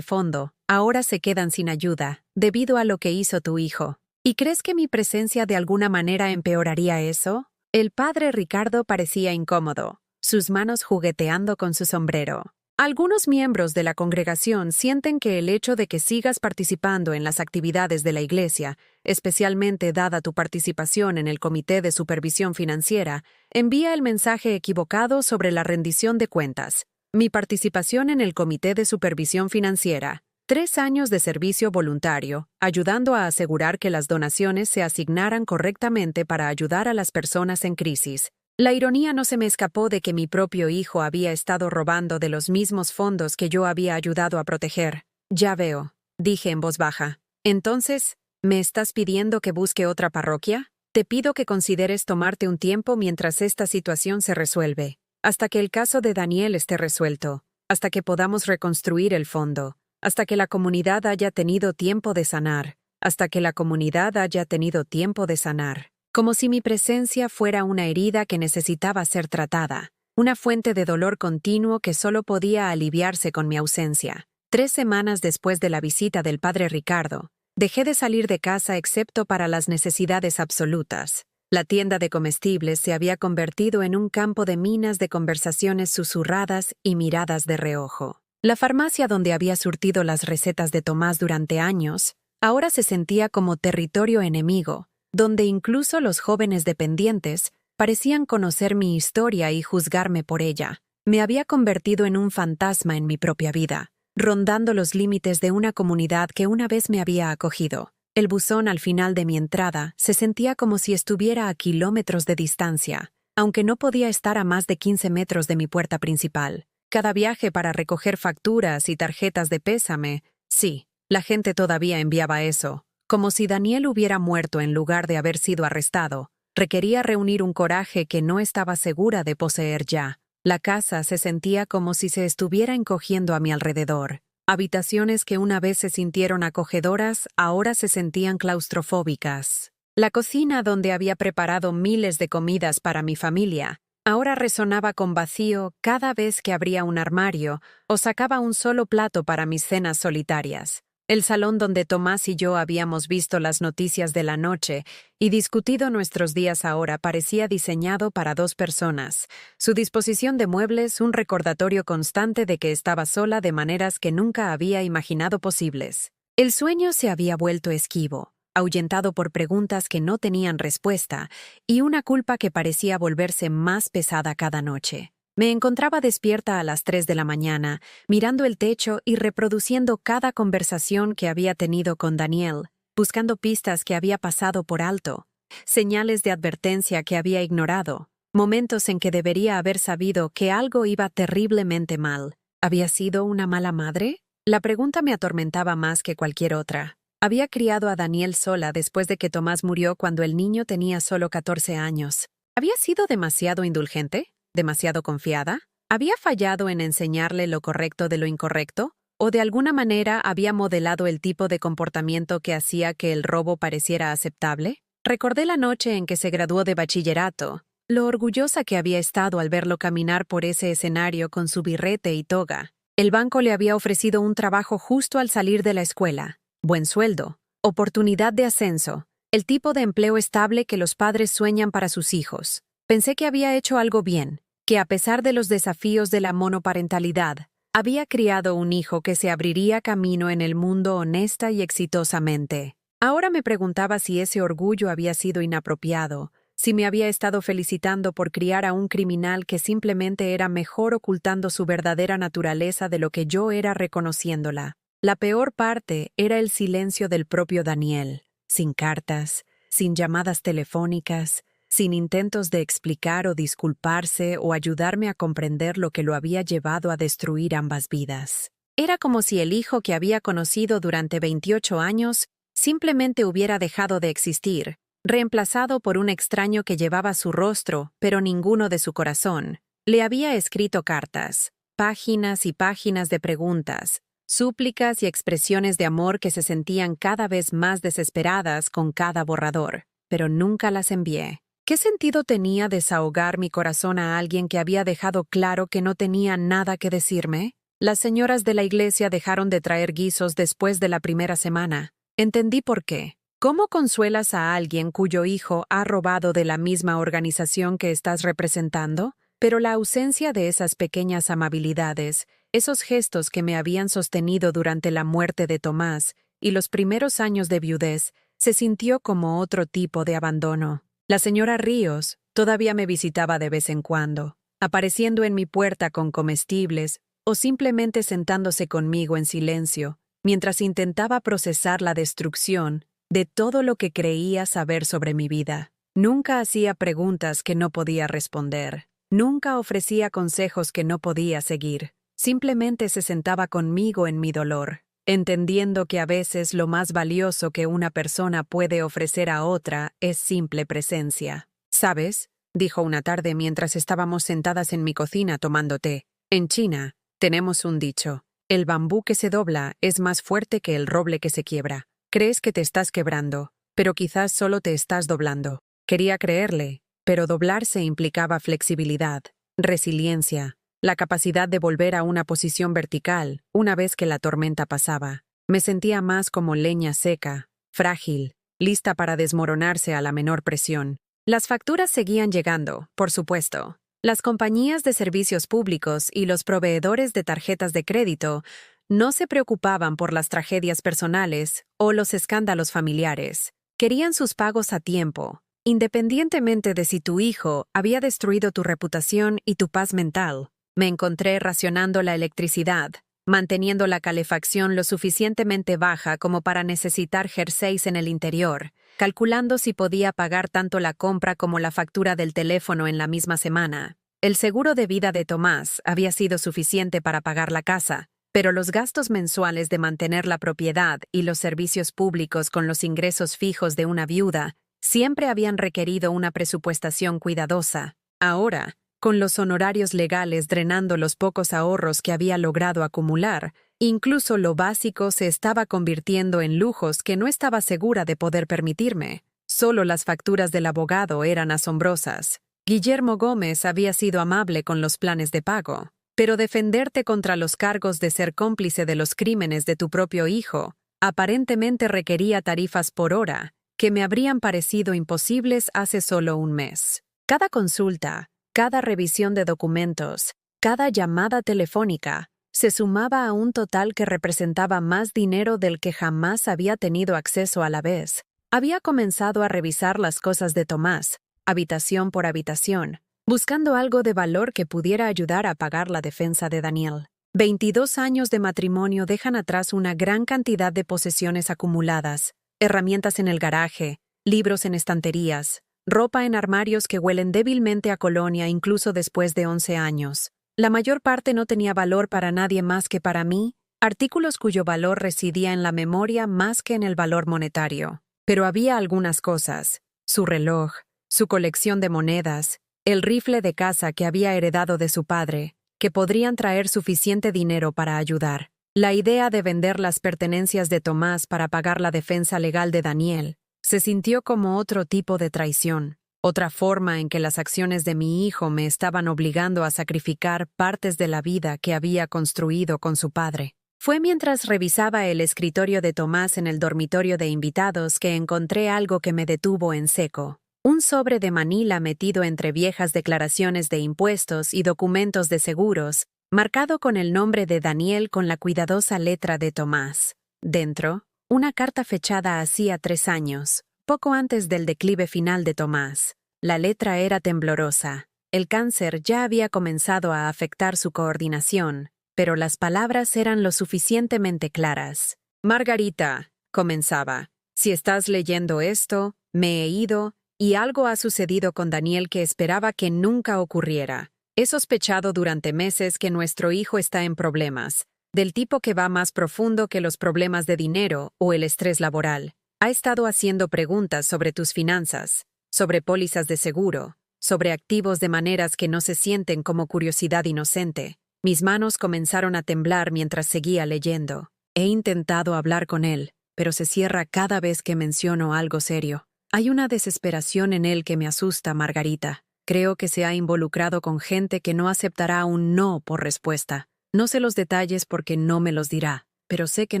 fondo ahora se quedan sin ayuda debido a lo que hizo tu hijo. ¿Y crees que mi presencia de alguna manera empeoraría eso? El padre Ricardo parecía incómodo, sus manos jugueteando con su sombrero. Algunos miembros de la congregación sienten que el hecho de que sigas participando en las actividades de la iglesia, especialmente dada tu participación en el Comité de Supervisión Financiera, envía el mensaje equivocado sobre la rendición de cuentas. Mi participación en el Comité de Supervisión Financiera, 3 años de servicio voluntario, ayudando a asegurar que las donaciones se asignaran correctamente para ayudar a las personas en crisis. La ironía no se me escapó de que mi propio hijo había estado robando de los mismos fondos que yo había ayudado a proteger. Ya veo, dije en voz baja. Entonces, ¿me estás pidiendo que busque otra parroquia? Te pido que consideres tomarte un tiempo mientras esta situación se resuelve, hasta que el caso de Daniel esté resuelto, hasta que podamos reconstruir el fondo, hasta que la comunidad haya tenido tiempo de sanar, hasta que la comunidad haya tenido tiempo de sanar. Como si mi presencia fuera una herida que necesitaba ser tratada, una fuente de dolor continuo que solo podía aliviarse con mi ausencia. 3 semanas después de la visita del padre Ricardo, dejé de salir de casa excepto para las necesidades absolutas. La tienda de comestibles se había convertido en un campo de minas de conversaciones susurradas y miradas de reojo. La farmacia donde había surtido las recetas de Tomás durante años, ahora se sentía como territorio enemigo, donde incluso los jóvenes dependientes parecían conocer mi historia y juzgarme por ella. Me había convertido en un fantasma en mi propia vida, rondando los límites de una comunidad que una vez me había acogido. El buzón al final de mi entrada se sentía como si estuviera a kilómetros de distancia, aunque no podía estar a más de 15 metros de mi puerta principal. Cada viaje para recoger facturas y tarjetas de pésame, sí, la gente todavía enviaba eso. Como si Daniel hubiera muerto en lugar de haber sido arrestado, requería reunir un coraje que no estaba segura de poseer ya. La casa se sentía como si se estuviera encogiendo a mi alrededor. Habitaciones que una vez se sintieron acogedoras, ahora se sentían claustrofóbicas. La cocina donde había preparado miles de comidas para mi familia, ahora resonaba con vacío cada vez que abría un armario o sacaba un solo plato para mis cenas solitarias. El salón donde Tomás y yo habíamos visto las noticias de la noche y discutido nuestros días ahora parecía diseñado para 2 personas. Su disposición de muebles un recordatorio constante de que estaba sola de maneras que nunca había imaginado posibles. El sueño se había vuelto esquivo, ahuyentado por preguntas que no tenían respuesta y una culpa que parecía volverse más pesada cada noche. Me encontraba despierta a las 3 de la mañana, mirando el techo y reproduciendo cada conversación que había tenido con Daniel, buscando pistas que había pasado por alto, señales de advertencia que había ignorado, momentos en que debería haber sabido que algo iba terriblemente mal. ¿Había sido una mala madre? La pregunta me atormentaba más que cualquier otra. Había criado a Daniel sola después de que Tomás murió cuando el niño tenía solo 14 años. ¿Había sido demasiado indulgente? ¿Demasiado confiada? ¿Había fallado en enseñarle lo correcto de lo incorrecto? ¿O de alguna manera había modelado el tipo de comportamiento que hacía que el robo pareciera aceptable? Recordé la noche en que se graduó de bachillerato, lo orgullosa que había estado al verlo caminar por ese escenario con su birrete y toga. El banco le había ofrecido un trabajo justo al salir de la escuela, buen sueldo, oportunidad de ascenso, el tipo de empleo estable que los padres sueñan para sus hijos. Pensé que había hecho algo bien, que a pesar de los desafíos de la monoparentalidad, había criado un hijo que se abriría camino en el mundo honesta y exitosamente. Ahora me preguntaba si ese orgullo había sido inapropiado, si me había estado felicitando por criar a un criminal que simplemente era mejor ocultando su verdadera naturaleza de lo que yo era reconociéndola. La peor parte era el silencio del propio Daniel, sin cartas, sin llamadas telefónicas, sin intentos de explicar o disculparse o ayudarme a comprender lo que lo había llevado a destruir ambas vidas. Era como si el hijo que había conocido durante 28 años simplemente hubiera dejado de existir, reemplazado por un extraño que llevaba su rostro, pero ninguno de su corazón. Le había escrito cartas, páginas y páginas de preguntas, súplicas y expresiones de amor que se sentían cada vez más desesperadas con cada borrador, pero nunca las envié. ¿Qué sentido tenía desahogar mi corazón a alguien que había dejado claro que no tenía nada que decirme? Las señoras de la iglesia dejaron de traer guisos después de la primera semana. Entendí por qué. ¿Cómo consuelas a alguien cuyo hijo ha robado de la misma organización que estás representando? Pero la ausencia de esas pequeñas amabilidades, esos gestos que me habían sostenido durante la muerte de Tomás y los primeros años de viudez, se sintió como otro tipo de abandono. La señora Ríos todavía me visitaba de vez en cuando, apareciendo en mi puerta con comestibles o simplemente sentándose conmigo en silencio, mientras intentaba procesar la destrucción de todo lo que creía saber sobre mi vida. Nunca hacía preguntas que no podía responder. Nunca ofrecía consejos que no podía seguir. Simplemente se sentaba conmigo en mi dolor, entendiendo que a veces lo más valioso que una persona puede ofrecer a otra es simple presencia. ¿Sabes?, dijo una tarde mientras estábamos sentadas en mi cocina tomando té. En China, tenemos un dicho: el bambú que se dobla es más fuerte que el roble que se quiebra. Crees que te estás quebrando, pero quizás solo te estás doblando. Quería creerle, pero doblarse implicaba flexibilidad, resiliencia, la capacidad de volver a una posición vertical una vez que la tormenta pasaba. Me sentía más como leña seca, frágil, lista para desmoronarse a la menor presión. Las facturas seguían llegando, por supuesto. Las compañías de servicios públicos y los proveedores de tarjetas de crédito no se preocupaban por las tragedias personales o los escándalos familiares. Querían sus pagos a tiempo, independientemente de si tu hijo había destruido tu reputación y tu paz mental. Me encontré racionando la electricidad, manteniendo la calefacción lo suficientemente baja como para necesitar jerseys en el interior, calculando si podía pagar tanto la compra como la factura del teléfono en la misma semana. El seguro de vida de Tomás había sido suficiente para pagar la casa, pero los gastos mensuales de mantener la propiedad y los servicios públicos con los ingresos fijos de una viuda siempre habían requerido una presupuestación cuidadosa. Ahora, con los honorarios legales drenando los pocos ahorros que había logrado acumular, incluso lo básico se estaba convirtiendo en lujos que no estaba segura de poder permitirme. Solo las facturas del abogado eran asombrosas. Guillermo Gómez había sido amable con los planes de pago, pero defenderte contra los cargos de ser cómplice de los crímenes de tu propio hijo aparentemente requería tarifas por hora que me habrían parecido imposibles hace solo un mes. Cada consulta, cada revisión de documentos, cada llamada telefónica, se sumaba a un total que representaba más dinero del que jamás había tenido acceso a la vez. Había comenzado a revisar las cosas de Tomás, habitación por habitación, buscando algo de valor que pudiera ayudar a pagar la defensa de Daniel. 22 años de matrimonio dejan atrás una gran cantidad de posesiones acumuladas, herramientas en el garaje, libros en estanterías, ropa en armarios que huelen débilmente a colonia incluso después de 11 años. La mayor parte no tenía valor para nadie más que para mí, artículos cuyo valor residía en la memoria más que en el valor monetario. Pero había algunas cosas: su reloj, su colección de monedas, el rifle de caza que había heredado de su padre, que podrían traer suficiente dinero para ayudar. La idea de vender las pertenencias de Tomás para pagar la defensa legal de Daniel se sintió como otro tipo de traición, otra forma en que las acciones de mi hijo me estaban obligando a sacrificar partes de la vida que había construido con su padre. Fue mientras revisaba el escritorio de Tomás en el dormitorio de invitados que encontré algo que me detuvo en seco. Un sobre de Manila metido entre viejas declaraciones de impuestos y documentos de seguros, marcado con el nombre de Daniel con la cuidadosa letra de Tomás. Dentro, una carta fechada hacía 3 años, poco antes del declive final de Tomás. La letra era temblorosa. El cáncer ya había comenzado a afectar su coordinación, pero las palabras eran lo suficientemente claras. Margarita, comenzaba, si estás leyendo esto, me he ido, y algo ha sucedido con Daniel que esperaba que nunca ocurriera. He sospechado durante meses que nuestro hijo está en problemas, del tipo que va más profundo que los problemas de dinero o el estrés laboral. Ha estado haciendo preguntas sobre tus finanzas, sobre pólizas de seguro, sobre activos de maneras que no se sienten como curiosidad inocente. Mis manos comenzaron a temblar mientras seguía leyendo. He intentado hablar con él, pero se cierra cada vez que menciono algo serio. Hay una desesperación en él que me asusta, Margarita. Creo que se ha involucrado con gente que no aceptará un no por respuesta. No sé los detalles porque no me los dirá, pero sé que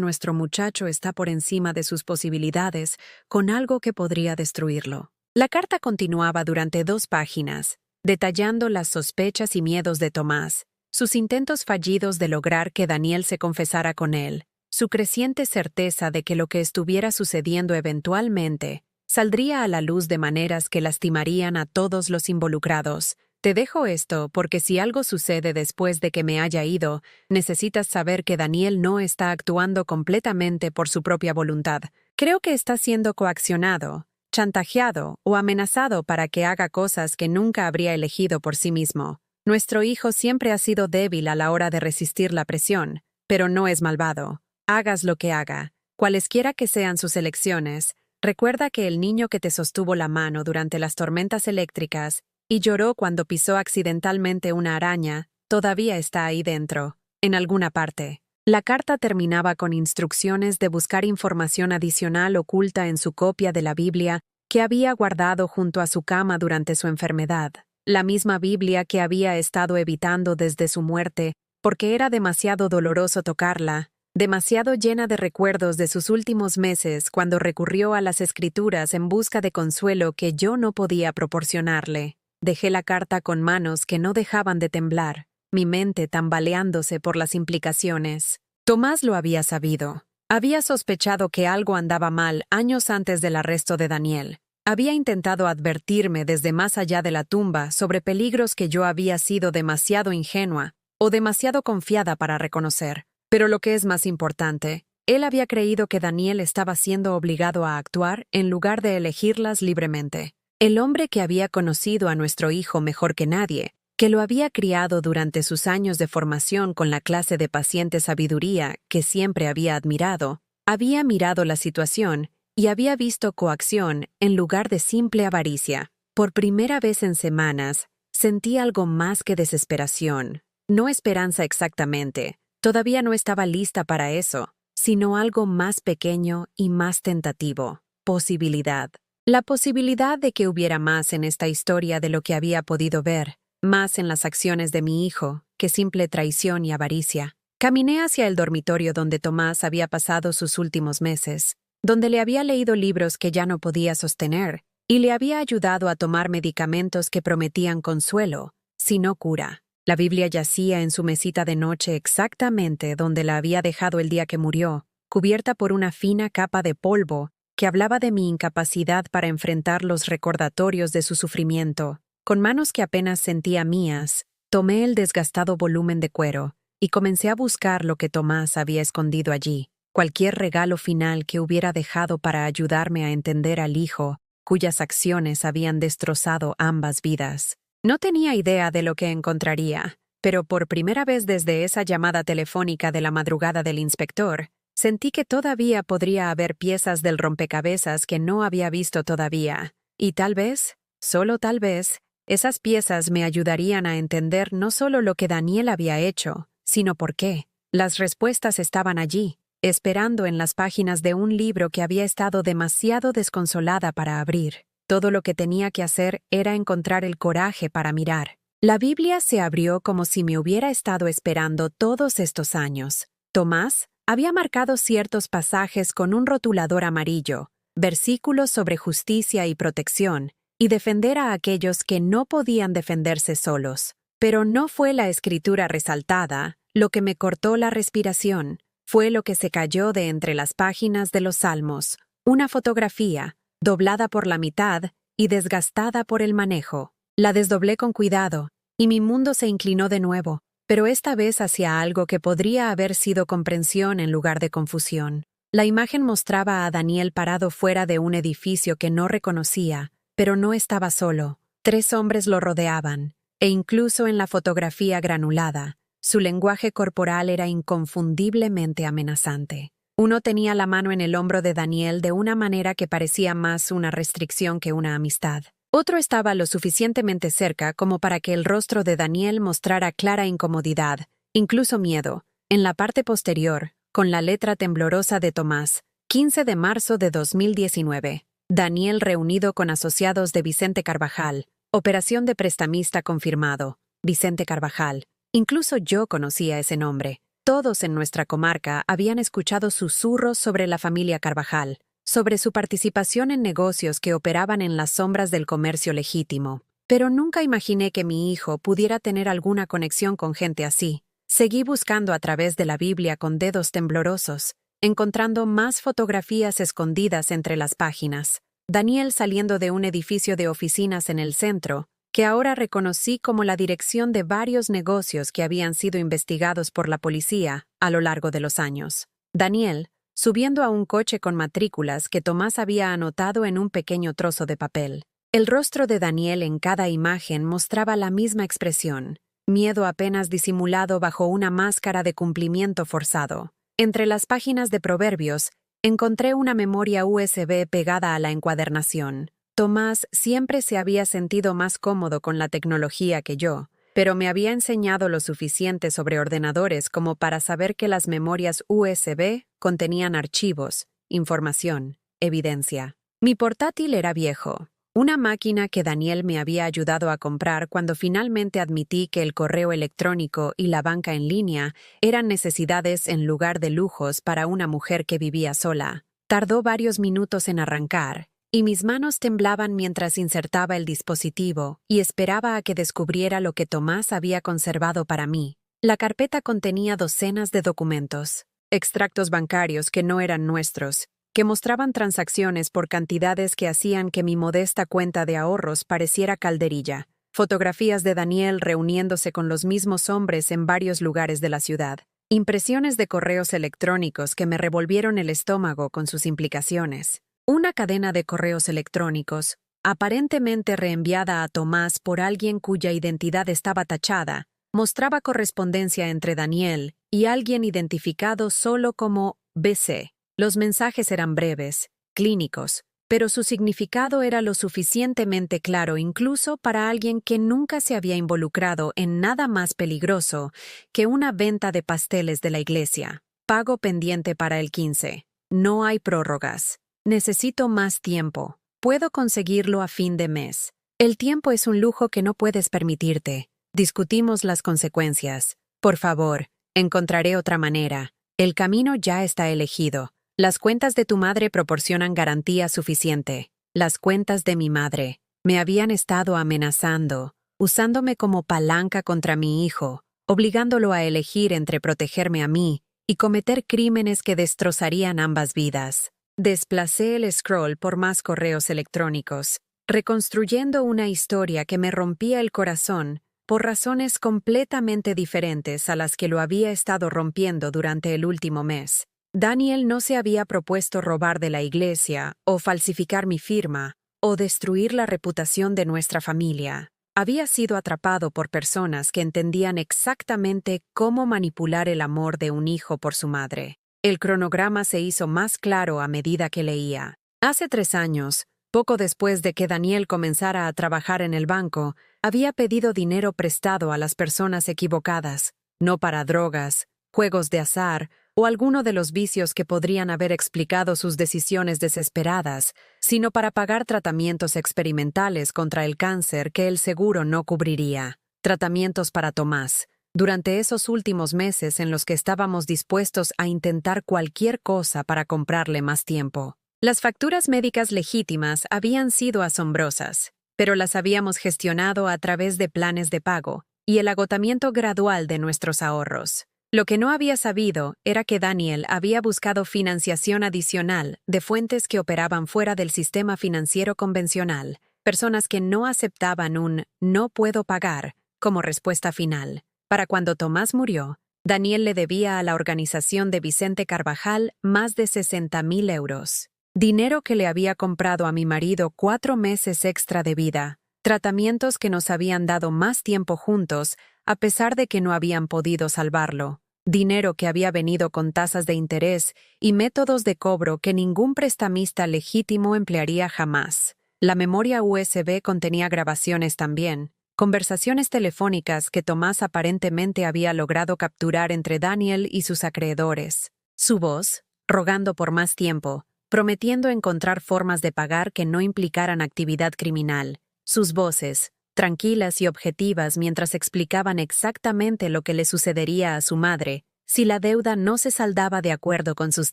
nuestro muchacho está por encima de sus posibilidades con algo que podría destruirlo. La carta continuaba durante 2 páginas, detallando las sospechas y miedos de Tomás, sus intentos fallidos de lograr que Daniel se confesara con él, su creciente certeza de que lo que estuviera sucediendo eventualmente saldría a la luz de maneras que lastimarían a todos los involucrados. Te dejo esto porque si algo sucede después de que me haya ido, necesitas saber que Daniel no está actuando completamente por su propia voluntad. Creo que está siendo coaccionado, chantajeado o amenazado para que haga cosas que nunca habría elegido por sí mismo. Nuestro hijo siempre ha sido débil a la hora de resistir la presión, pero no es malvado. Hagas lo que haga, cualesquiera que sean sus elecciones. Recuerda que el niño que te sostuvo la mano durante las tormentas eléctricas y lloró cuando pisó accidentalmente una araña, todavía está ahí dentro, en alguna parte. La carta terminaba con instrucciones de buscar información adicional oculta en su copia de la Biblia que había guardado junto a su cama durante su enfermedad. La misma Biblia que había estado evitando desde su muerte, porque era demasiado doloroso tocarla, demasiado llena de recuerdos de sus últimos meses cuando recurrió a las Escrituras en busca de consuelo que yo no podía proporcionarle. Dejé la carta con manos que no dejaban de temblar, mi mente tambaleándose por las implicaciones. Tomás lo había sabido. Había sospechado que algo andaba mal años antes del arresto de Daniel. Había intentado advertirme desde más allá de la tumba sobre peligros que yo había sido demasiado ingenua o demasiado confiada para reconocer. Pero lo que es más importante, él había creído que Daniel estaba siendo obligado a actuar en lugar de elegirlas libremente. El hombre que había conocido a nuestro hijo mejor que nadie, que lo había criado durante sus años de formación con la clase de paciente sabiduría que siempre había admirado, había mirado la situación y había visto coacción en lugar de simple avaricia. Por primera vez en semanas, sentí algo más que desesperación, no esperanza exactamente. Todavía no estaba lista para eso, sino algo más pequeño y más tentativo, posibilidad. La posibilidad de que hubiera más en esta historia de lo que había podido ver, más en las acciones de mi hijo, que simple traición y avaricia. Caminé hacia el dormitorio donde Tomás había pasado sus últimos meses, donde le había leído libros que ya no podía sostener, y le había ayudado a tomar medicamentos que prometían consuelo, si no cura. La Biblia yacía en su mesita de noche exactamente donde la había dejado el día que murió, cubierta por una fina capa de polvo que hablaba de mi incapacidad para enfrentar los recordatorios de su sufrimiento. Con manos que apenas sentía mías, tomé el desgastado volumen de cuero y comencé a buscar lo que Tomás había escondido allí, cualquier regalo final que hubiera dejado para ayudarme a entender al hijo, cuyas acciones habían destrozado ambas vidas. No tenía idea de lo que encontraría, pero por primera vez desde esa llamada telefónica de la madrugada del inspector, sentí que todavía podría haber piezas del rompecabezas que no había visto todavía, y tal vez, solo tal vez, esas piezas me ayudarían a entender no solo lo que Daniel había hecho, sino por qué. Las respuestas estaban allí, esperando en las páginas de un libro que había estado demasiado desconsolada para abrir. Todo lo que tenía que hacer era encontrar el coraje para mirar. La Biblia se abrió como si me hubiera estado esperando todos estos años. Tomás había marcado ciertos pasajes con un rotulador amarillo, versículos sobre justicia y protección, y defender a aquellos que no podían defenderse solos. Pero no fue la escritura resaltada lo que me cortó la respiración, fue lo que se cayó de entre las páginas de los Salmos, una fotografía, doblada por la mitad y desgastada por el manejo. La desdoblé con cuidado, y mi mundo se inclinó de nuevo, pero esta vez hacia algo que podría haber sido comprensión en lugar de confusión. La imagen mostraba a Daniel parado fuera de un edificio que no reconocía, pero no estaba solo. 3 hombres lo rodeaban, e incluso en la fotografía granulada, su lenguaje corporal era inconfundiblemente amenazante. Uno tenía la mano en el hombro de Daniel de una manera que parecía más una restricción que una amistad. Otro estaba lo suficientemente cerca como para que el rostro de Daniel mostrara clara incomodidad, incluso miedo. En la parte posterior, con la letra temblorosa de Tomás, 15 de marzo de 2019. Daniel reunido con asociados de Vicente Carvajal. Operación de prestamista confirmado. Vicente Carvajal. Incluso yo conocía ese nombre. Todos en nuestra comarca habían escuchado susurros sobre la familia Carvajal, sobre su participación en negocios que operaban en las sombras del comercio legítimo. Pero nunca imaginé que mi hijo pudiera tener alguna conexión con gente así. Seguí buscando a través de la Biblia con dedos temblorosos, encontrando más fotografías escondidas entre las páginas. Daniel saliendo de un edificio de oficinas en el centro, que ahora reconocí como la dirección de varios negocios que habían sido investigados por la policía a lo largo de los años. Daniel, subiendo a un coche con matrículas que Tomás había anotado en un pequeño trozo de papel. El rostro de Daniel en cada imagen mostraba la misma expresión, miedo apenas disimulado bajo una máscara de cumplimiento forzado. Entre las páginas de Proverbios, encontré una memoria USB pegada a la encuadernación. Tomás siempre se había sentido más cómodo con la tecnología que yo, pero me había enseñado lo suficiente sobre ordenadores como para saber que las memorias USB contenían archivos, información, evidencia. Mi portátil era viejo, una máquina que Daniel me había ayudado a comprar cuando finalmente admití que el correo electrónico y la banca en línea eran necesidades en lugar de lujos para una mujer que vivía sola. Tardó varios minutos en arrancar, y mis manos temblaban mientras insertaba el dispositivo y esperaba a que descubriera lo que Tomás había conservado para mí. La carpeta contenía docenas de documentos, extractos bancarios que no eran nuestros, que mostraban transacciones por cantidades que hacían que mi modesta cuenta de ahorros pareciera calderilla, fotografías de Daniel reuniéndose con los mismos hombres en varios lugares de la ciudad, impresiones de correos electrónicos que me revolvieron el estómago con sus implicaciones. Una cadena de correos electrónicos, aparentemente reenviada a Tomás por alguien cuya identidad estaba tachada, mostraba correspondencia entre Daniel y alguien identificado solo como BC. Los mensajes eran breves, clínicos, pero su significado era lo suficientemente claro incluso para alguien que nunca se había involucrado en nada más peligroso que una venta de pasteles de la iglesia. Pago pendiente para el 15. No hay prórrogas. Necesito más tiempo. Puedo conseguirlo a fin de mes. El tiempo es un lujo que no puedes permitirte. Discutimos las consecuencias. Por favor, encontraré otra manera. El camino ya está elegido. Las cuentas de tu madre proporcionan garantía suficiente. Las cuentas de mi madre me habían estado amenazando, usándome como palanca contra mi hijo, obligándolo a elegir entre protegerme a mí y cometer crímenes que destrozarían ambas vidas. Desplacé el scroll por más correos electrónicos, reconstruyendo una historia que me rompía el corazón por razones completamente diferentes a las que lo había estado rompiendo durante el último mes. Daniel no se había propuesto robar de la iglesia, o falsificar mi firma, o destruir la reputación de nuestra familia. Había sido atrapado por personas que entendían exactamente cómo manipular el amor de un hijo por su madre. El cronograma se hizo más claro a medida que leía. Hace 3 años, poco después de que Daniel comenzara a trabajar en el banco, había pedido dinero prestado a las personas equivocadas, no para drogas, juegos de azar o alguno de los vicios que podrían haber explicado sus decisiones desesperadas, sino para pagar tratamientos experimentales contra el cáncer que el seguro no cubriría. Tratamientos para Tomás. Durante esos últimos meses en los que estábamos dispuestos a intentar cualquier cosa para comprarle más tiempo. Las facturas médicas legítimas habían sido asombrosas, pero las habíamos gestionado a través de planes de pago y el agotamiento gradual de nuestros ahorros. Lo que no había sabido era que Daniel había buscado financiación adicional de fuentes que operaban fuera del sistema financiero convencional, personas que no aceptaban un «no puedo pagar» como respuesta final. Para cuando Tomás murió, Daniel le debía a la organización de Vicente Carvajal más de 60,000 euros. Dinero que le había comprado a mi marido 4 meses extra de vida, tratamientos que nos habían dado más tiempo juntos a pesar de que no habían podido salvarlo. Dinero que había venido con tasas de interés y métodos de cobro que ningún prestamista legítimo emplearía jamás. La memoria USB contenía grabaciones también, conversaciones telefónicas que Tomás aparentemente había logrado capturar entre Daniel y sus acreedores. Su voz, rogando por más tiempo, prometiendo encontrar formas de pagar que no implicaran actividad criminal. Sus voces, tranquilas y objetivas mientras explicaban exactamente lo que le sucedería a su madre si la deuda no se saldaba de acuerdo con sus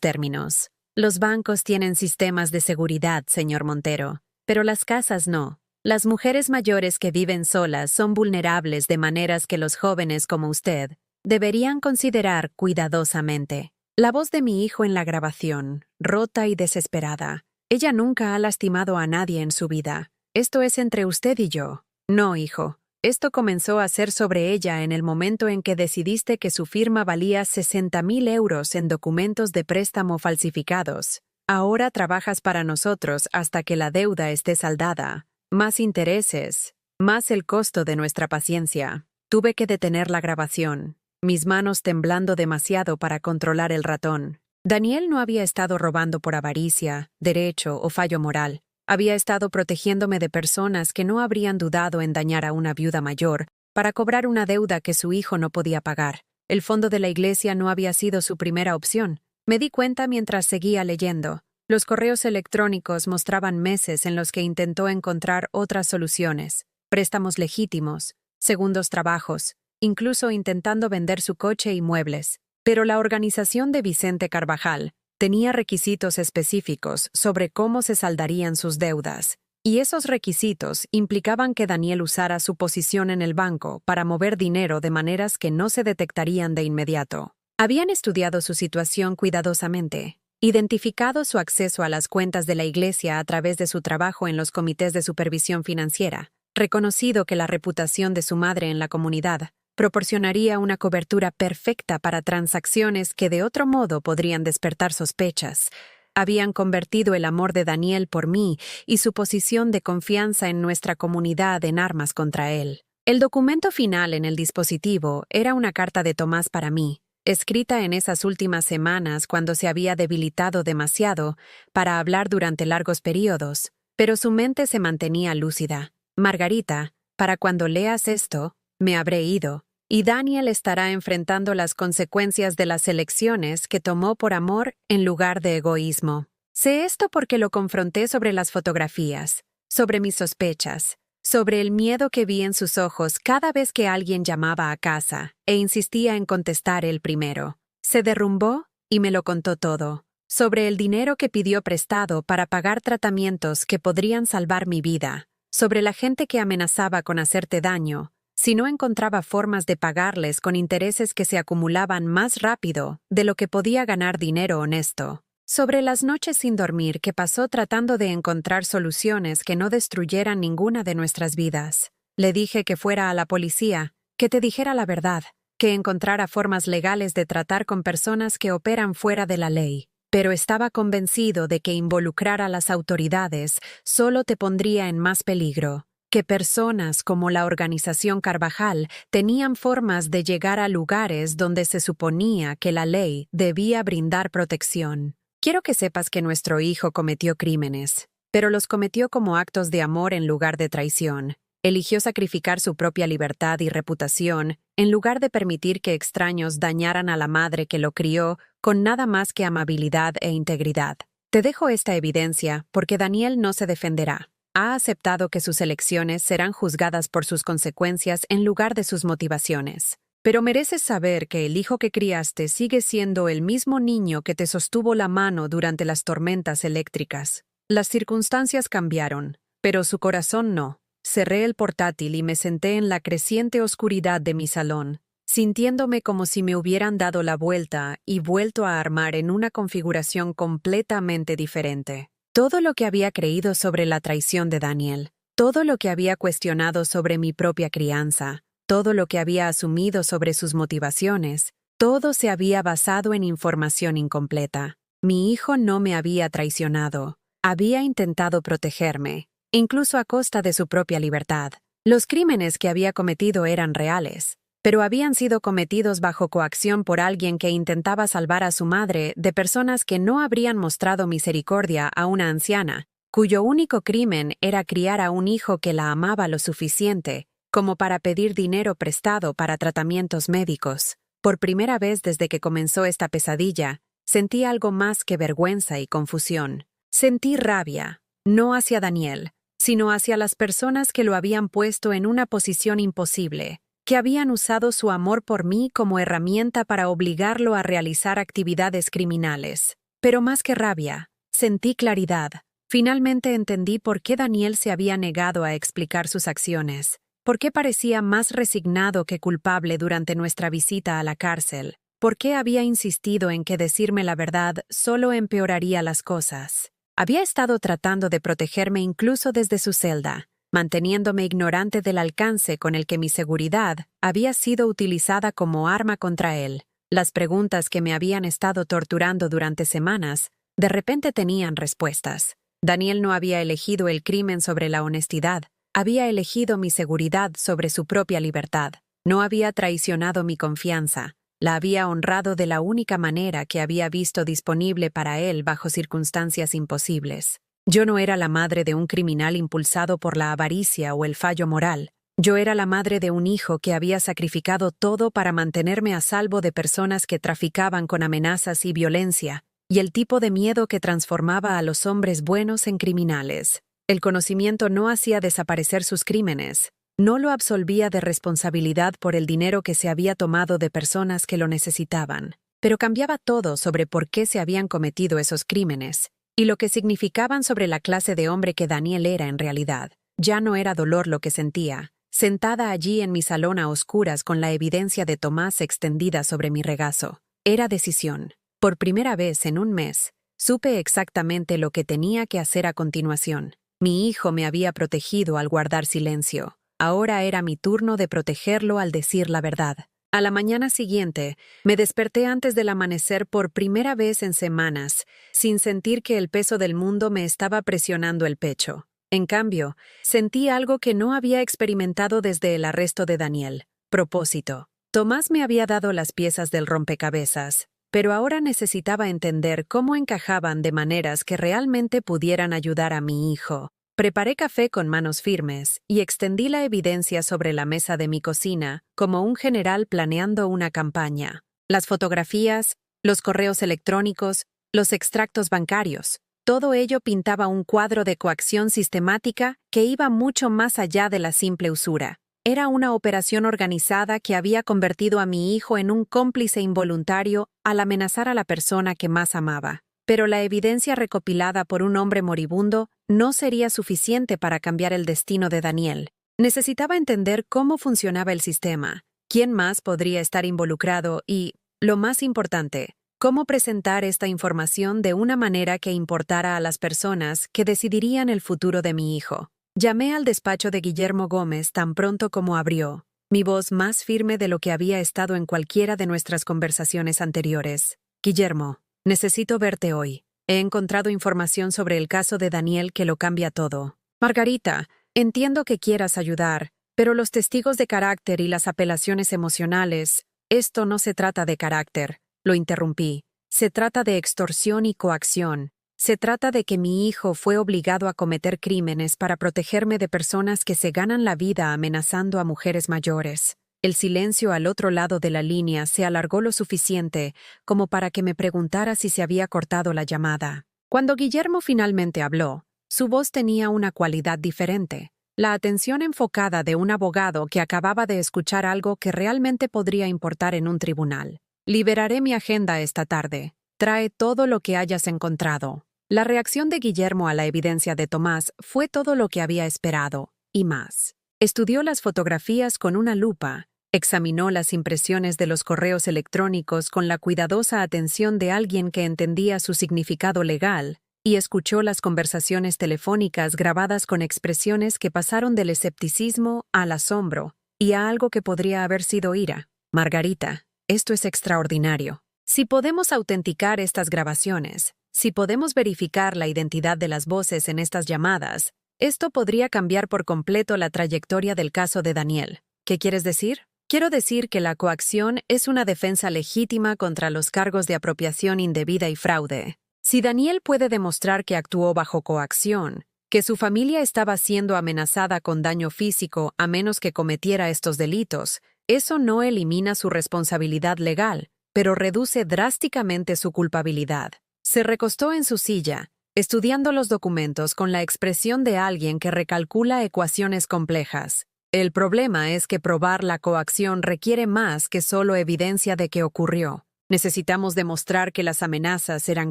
términos. Los bancos tienen sistemas de seguridad, señor Montero, pero las casas no. Las mujeres mayores que viven solas son vulnerables de maneras que los jóvenes como usted deberían considerar cuidadosamente. La voz de mi hijo en la grabación, rota y desesperada. Ella nunca ha lastimado a nadie en su vida. Esto es entre usted y yo. No, hijo. Esto comenzó a ser sobre ella en el momento en que decidiste que su firma valía 60.000 euros en documentos de préstamo falsificados. Ahora trabajas para nosotros hasta que la deuda esté saldada. Más intereses, más el costo de nuestra paciencia. Tuve que detener la grabación, mis manos temblando demasiado para controlar el ratón. Daniel no había estado robando por avaricia, derecho o fallo moral. Había estado protegiéndome de personas que no habrían dudado en dañar a una viuda mayor para cobrar una deuda que su hijo no podía pagar. El fondo de la iglesia no había sido su primera opción. Me di cuenta mientras seguía leyendo. Los correos electrónicos mostraban meses en los que intentó encontrar otras soluciones, préstamos legítimos, segundos trabajos, incluso intentando vender su coche y muebles. Pero la organización de Vicente Carvajal tenía requisitos específicos sobre cómo se saldarían sus deudas, y esos requisitos implicaban que Daniel usara su posición en el banco para mover dinero de maneras que no se detectarían de inmediato. Habían estudiado su situación cuidadosamente, identificado su acceso a las cuentas de la iglesia a través de su trabajo en los comités de supervisión financiera, reconocido que la reputación de su madre en la comunidad proporcionaría una cobertura perfecta para transacciones que de otro modo podrían despertar sospechas. Habían convertido el amor de Daniel por mí y su posición de confianza en nuestra comunidad en armas contra él. El documento final en el dispositivo era una carta de Tomás para mí, escrita en esas últimas semanas cuando se había debilitado demasiado para hablar durante largos periodos, pero su mente se mantenía lúcida. Margarita, para cuando leas esto, me habré ido, y Daniel estará enfrentando las consecuencias de las elecciones que tomó por amor en lugar de egoísmo. Sé esto porque lo confronté sobre las fotografías, sobre mis sospechas, sobre el miedo que vi en sus ojos cada vez que alguien llamaba a casa e insistía en contestar él primero. Se derrumbó y me lo contó todo, sobre el dinero que pidió prestado para pagar tratamientos que podrían salvar mi vida, sobre la gente que amenazaba con hacerte daño si no encontraba formas de pagarles con intereses que se acumulaban más rápido de lo que podía ganar dinero honesto, sobre las noches sin dormir que pasó tratando de encontrar soluciones que no destruyeran ninguna de nuestras vidas. Le dije que fuera a la policía, que te dijera la verdad, que encontrara formas legales de tratar con personas que operan fuera de la ley, pero estaba convencido de que involucrar a las autoridades solo te pondría en más peligro, que personas como la organización Carvajal tenían formas de llegar a lugares donde se suponía que la ley debía brindar protección. Quiero que sepas que nuestro hijo cometió crímenes, pero los cometió como actos de amor en lugar de traición. Eligió sacrificar su propia libertad y reputación en lugar de permitir que extraños dañaran a la madre que lo crió con nada más que amabilidad e integridad. Te dejo esta evidencia porque Daniel no se defenderá. Ha aceptado que sus elecciones serán juzgadas por sus consecuencias en lugar de sus motivaciones. Pero mereces saber que el hijo que criaste sigue siendo el mismo niño que te sostuvo la mano durante las tormentas eléctricas. Las circunstancias cambiaron, pero su corazón no. Cerré el portátil y me senté en la creciente oscuridad de mi salón, sintiéndome como si me hubieran dado la vuelta y vuelto a armar en una configuración completamente diferente. Todo lo que había creído sobre la traición de Daniel, todo lo que había cuestionado sobre mi propia crianza, todo lo que había asumido sobre sus motivaciones, todo se había basado en información incompleta. Mi hijo no me había traicionado, había intentado protegerme, incluso a costa de su propia libertad. Los crímenes que había cometido eran reales, pero habían sido cometidos bajo coacción por alguien que intentaba salvar a su madre de personas que no habrían mostrado misericordia a una anciana, cuyo único crimen era criar a un hijo que la amaba lo suficiente como para pedir dinero prestado para tratamientos médicos. Por primera vez desde que comenzó esta pesadilla, sentí algo más que vergüenza y confusión. Sentí rabia, no hacia Daniel, sino hacia las personas que lo habían puesto en una posición imposible, que habían usado su amor por mí como herramienta para obligarlo a realizar actividades criminales. Pero más que rabia, sentí claridad. Finalmente entendí por qué Daniel se había negado a explicar sus acciones, por qué parecía más resignado que culpable durante nuestra visita a la cárcel, por qué había insistido en que decirme la verdad solo empeoraría las cosas. Había estado tratando de protegerme incluso desde su celda, manteniéndome ignorante del alcance con el que mi seguridad había sido utilizada como arma contra él. Las preguntas que me habían estado torturando durante semanas, de repente tenían respuestas. Daniel no había elegido el crimen sobre la honestidad, había elegido mi seguridad sobre su propia libertad. No había traicionado mi confianza, la había honrado de la única manera que había visto disponible para él bajo circunstancias imposibles. Yo no era la madre de un criminal impulsado por la avaricia o el fallo moral. Yo era la madre de un hijo que había sacrificado todo para mantenerme a salvo de personas que traficaban con amenazas y violencia, y el tipo de miedo que transformaba a los hombres buenos en criminales. El conocimiento no hacía desaparecer sus crímenes, no lo absolvía de responsabilidad por el dinero que se había tomado de personas que lo necesitaban, pero cambiaba todo sobre por qué se habían cometido esos crímenes, y lo que significaban sobre la clase de hombre que Daniel era en realidad. Ya no era dolor lo que sentía, sentada allí en mi salón a oscuras con la evidencia de Tomás extendida sobre mi regazo. Era decisión. Por primera vez en un mes, supe exactamente lo que tenía que hacer a continuación. Mi hijo me había protegido al guardar silencio. Ahora era mi turno de protegerlo al decir la verdad. A la mañana siguiente, me desperté antes del amanecer por primera vez en semanas, sin sentir que el peso del mundo me estaba presionando el pecho. En cambio, sentí algo que no había experimentado desde el arresto de Daniel: propósito. Tomás me había dado las piezas del rompecabezas, pero ahora necesitaba entender cómo encajaban de maneras que realmente pudieran ayudar a mi hijo. Preparé café con manos firmes y extendí la evidencia sobre la mesa de mi cocina, como un general planeando una campaña. Las fotografías, los correos electrónicos, los extractos bancarios, todo ello pintaba un cuadro de coacción sistemática que iba mucho más allá de la simple usura. Era una operación organizada que había convertido a mi hijo en un cómplice involuntario al amenazar a la persona que más amaba. Pero la evidencia recopilada por un hombre moribundo no sería suficiente para cambiar el destino de Daniel. Necesitaba entender cómo funcionaba el sistema, quién más podría estar involucrado y, lo más importante, cómo presentar esta información de una manera que importara a las personas que decidirían el futuro de mi hijo. Llamé al despacho de Guillermo Gómez tan pronto como abrió, mi voz más firme de lo que había estado en cualquiera de nuestras conversaciones anteriores. Guillermo, necesito verte hoy. He encontrado información sobre el caso de Daniel que lo cambia todo. Margarita, entiendo que quieras ayudar, pero los testigos de carácter y las apelaciones emocionales, esto no se trata de carácter, lo interrumpí. Se trata de extorsión y coacción. Se trata de que mi hijo fue obligado a cometer crímenes para protegerme de personas que se ganan la vida amenazando a mujeres mayores. El silencio al otro lado de la línea se alargó lo suficiente como para que me preguntara si se había cortado la llamada. Cuando Guillermo finalmente habló, su voz tenía una cualidad diferente, la atención enfocada de un abogado que acababa de escuchar algo que realmente podría importar en un tribunal. Liberaré mi agenda esta tarde. Trae todo lo que hayas encontrado. La reacción de Guillermo a la evidencia de Tomás fue todo lo que había esperado, y más. Estudió las fotografías con una lupa, examinó las impresiones de los correos electrónicos con la cuidadosa atención de alguien que entendía su significado legal, y escuchó las conversaciones telefónicas grabadas con expresiones que pasaron del escepticismo al asombro y a algo que podría haber sido ira. Margarita, esto es extraordinario. Si podemos autenticar estas grabaciones, si podemos verificar la identidad de las voces en estas llamadas, esto podría cambiar por completo la trayectoria del caso de Daniel. ¿Qué quieres decir? Quiero decir que la coacción es una defensa legítima contra los cargos de apropiación indebida y fraude. Si Daniel puede demostrar que actuó bajo coacción, que su familia estaba siendo amenazada con daño físico a menos que cometiera estos delitos. Eso no elimina su responsabilidad legal, pero reduce drásticamente su culpabilidad. Se recostó en su silla, estudiando los documentos con la expresión de alguien que recalcula ecuaciones complejas. El problema es que probar la coacción requiere más que solo evidencia de que ocurrió. Necesitamos demostrar que las amenazas eran